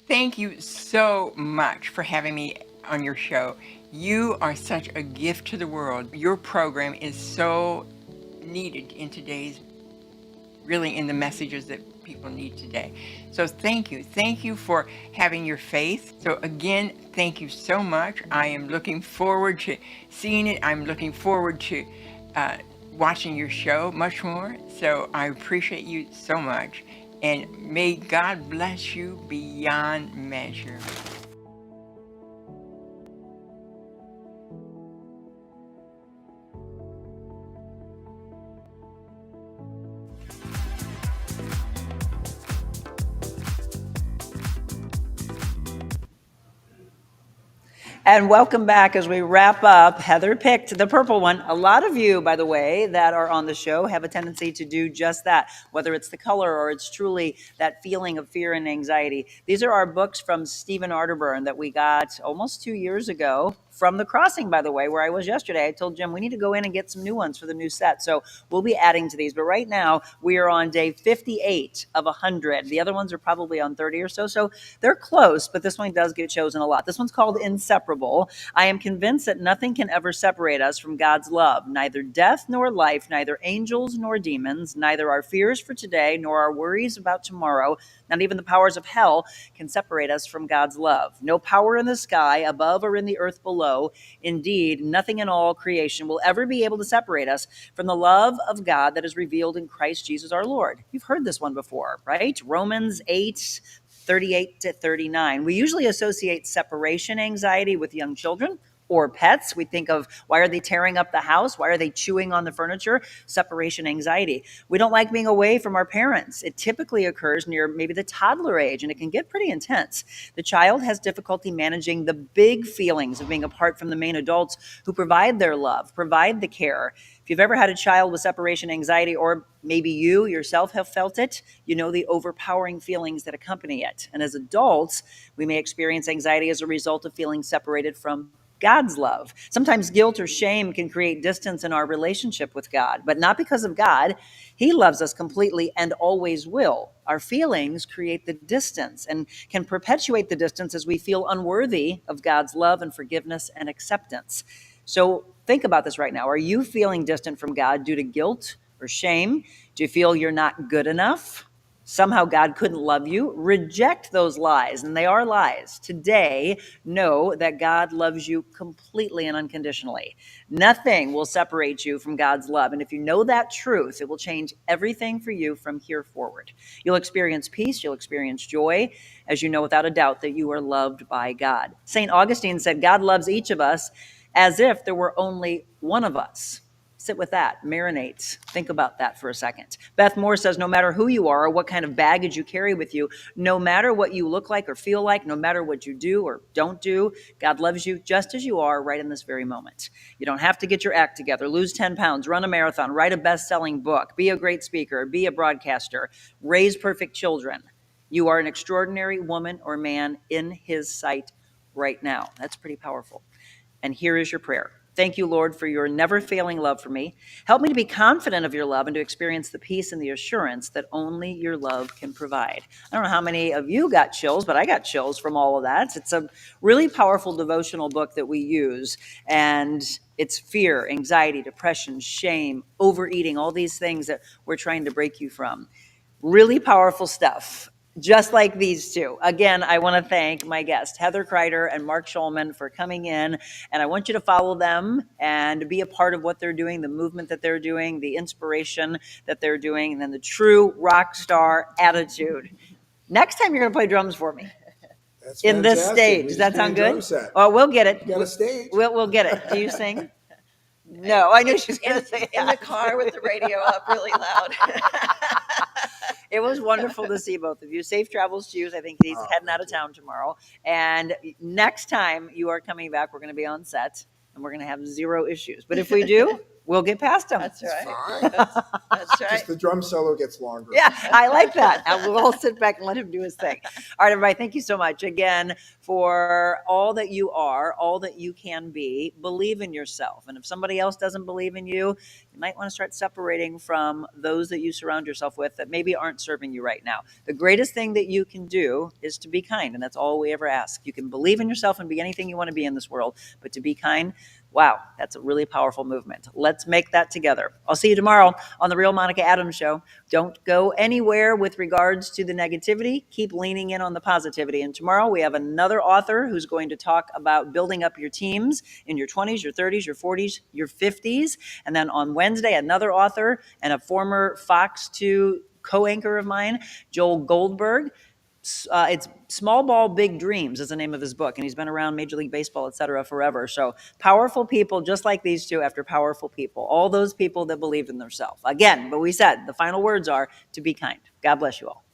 Thank you so much for having me on your show. You are such a gift to the world. Your program is so needed in today's, really in the messages that people need today. So thank you. Thank you for having your faith. So again, thank you so much. I am looking forward to seeing it. I'm looking forward to watching your show much more. So I appreciate you so much. And may God bless you beyond measure. And welcome back as we wrap up. Heather picked the purple one. A lot of you, by the way, that are on the show have a tendency to do just that, whether it's the color or it's truly that feeling of fear and anxiety. These are our books from Stephen Arterburn that we got almost 2 years ago from the Crossing, by the way, where I was yesterday. I told Jim we need to go in and get some new ones for the new set. So we'll be adding to these. But right now, we are on day 58 of 100. The other ones are probably on 30 or so. So they're close, but this one does get chosen a lot. This one's called Inseparable. I am convinced that nothing can ever separate us from God's love, neither death nor life, neither angels nor demons, neither our fears for today nor our worries about tomorrow, not even the powers of hell can separate us from God's love. No power in the sky, above or in the earth below. Indeed, nothing in all creation will ever be able to separate us from the love of God that is revealed in Christ Jesus our Lord. You've heard this one before, right? Romans 8:38 to 39. We usually associate separation anxiety with young children or pets. We think of, why are they tearing up the house? Why are they chewing on the furniture? Separation anxiety. We don't like being away from our parents. It typically occurs near maybe the toddler age, and it can get pretty intense. The child has difficulty managing the big feelings of being apart from the main adults who provide their love, provide the care. If you've ever had a child with separation anxiety, or maybe you yourself have felt it, you know the overpowering feelings that accompany it. And as adults, we may experience anxiety as a result of feeling separated from God's love. Sometimes guilt or shame can create distance in our relationship with God, but not because of God. He loves us completely and always will. Our feelings create the distance and can perpetuate the distance as we feel unworthy of God's love and forgiveness and acceptance. So think about this right now. Are you feeling distant from God due to guilt or shame? Do you feel you're not good enough? Somehow God couldn't love you? Reject those lies, and they are lies. Today, know that God loves you completely and unconditionally. Nothing will separate you from God's love. And if you know that truth, it will change everything for you from here forward. You'll experience peace, you'll experience joy, as you know without a doubt that you are loved by God. St. Augustine said, God loves each of us as if there were only one of us. Sit with that, marinate, think about that for a second. Beth Moore says, no matter who you are or what kind of baggage you carry with you, no matter what you look like or feel like, no matter what you do or don't do, God loves you just as you are right in this very moment. You don't have to get your act together, lose 10 pounds, run a marathon, write a best-selling book, be a great speaker, be a broadcaster, raise perfect children. You are an extraordinary woman or man in his sight right now. That's pretty powerful. And here is your prayer. Thank you, Lord, for your never-failing love for me. Help me to be confident of your love and to experience the peace and the assurance that only your love can provide. I don't know how many of you got chills, but I got chills from all of that. It's a really powerful devotional book that we use, and it's fear, anxiety, depression, shame, overeating, all these things that we're trying to break you from. Really powerful stuff. Just like these two. Again, I want to thank my guests, Heather Crider and Mark Schulman, for coming in. And I want you to follow them and be a part of what they're doing, the movement that they're doing, the inspiration that they're doing, and then the true rock star attitude. Next time you're going to play drums for me. That's in this fantastic. stage. We Does just that need sound a drum good? set. Oh, we'll get it. You got a stage. We'll get it. Do you sing? No, I knew she was going to say In the car with the radio up really loud. It was wonderful to see both of you. Safe travels to you. I think he's heading out of town tomorrow. And next time you are coming back, we're going to be on set and we're going to have zero issues. But if we do, we'll get past them. That's right. Fine. That's right. Just the drum solo gets longer. Yeah, I like that. And we'll all sit back and let him do his thing. All right, everybody, thank you so much again for all that you are, all that you can be. Believe in yourself. And if somebody else doesn't believe in you, you might want to start separating from those that you surround yourself with that maybe aren't serving you right now. The greatest thing that you can do is to be kind, and that's all we ever ask. You can believe in yourself and be anything you want to be in this world, but to be kind, wow, that's a really powerful movement. Let's make that together. I'll see you tomorrow on The Real Monica Adams Show. Don't go anywhere with regards to the negativity. Keep leaning in on the positivity. And tomorrow we have another author who's going to talk about building up your teams in your 20s, your 30s, your 40s, your 50s. And then on Wednesday, another author and a former Fox 2 co-anchor of mine, Joel Goldberg. It's Small Ball, Big Dreams is the name of his book, and he's been around Major League Baseball, et cetera, forever. So powerful people just like these two after powerful people, all those people that believed in themselves. Again, but we said the final words are to be kind. God bless you all.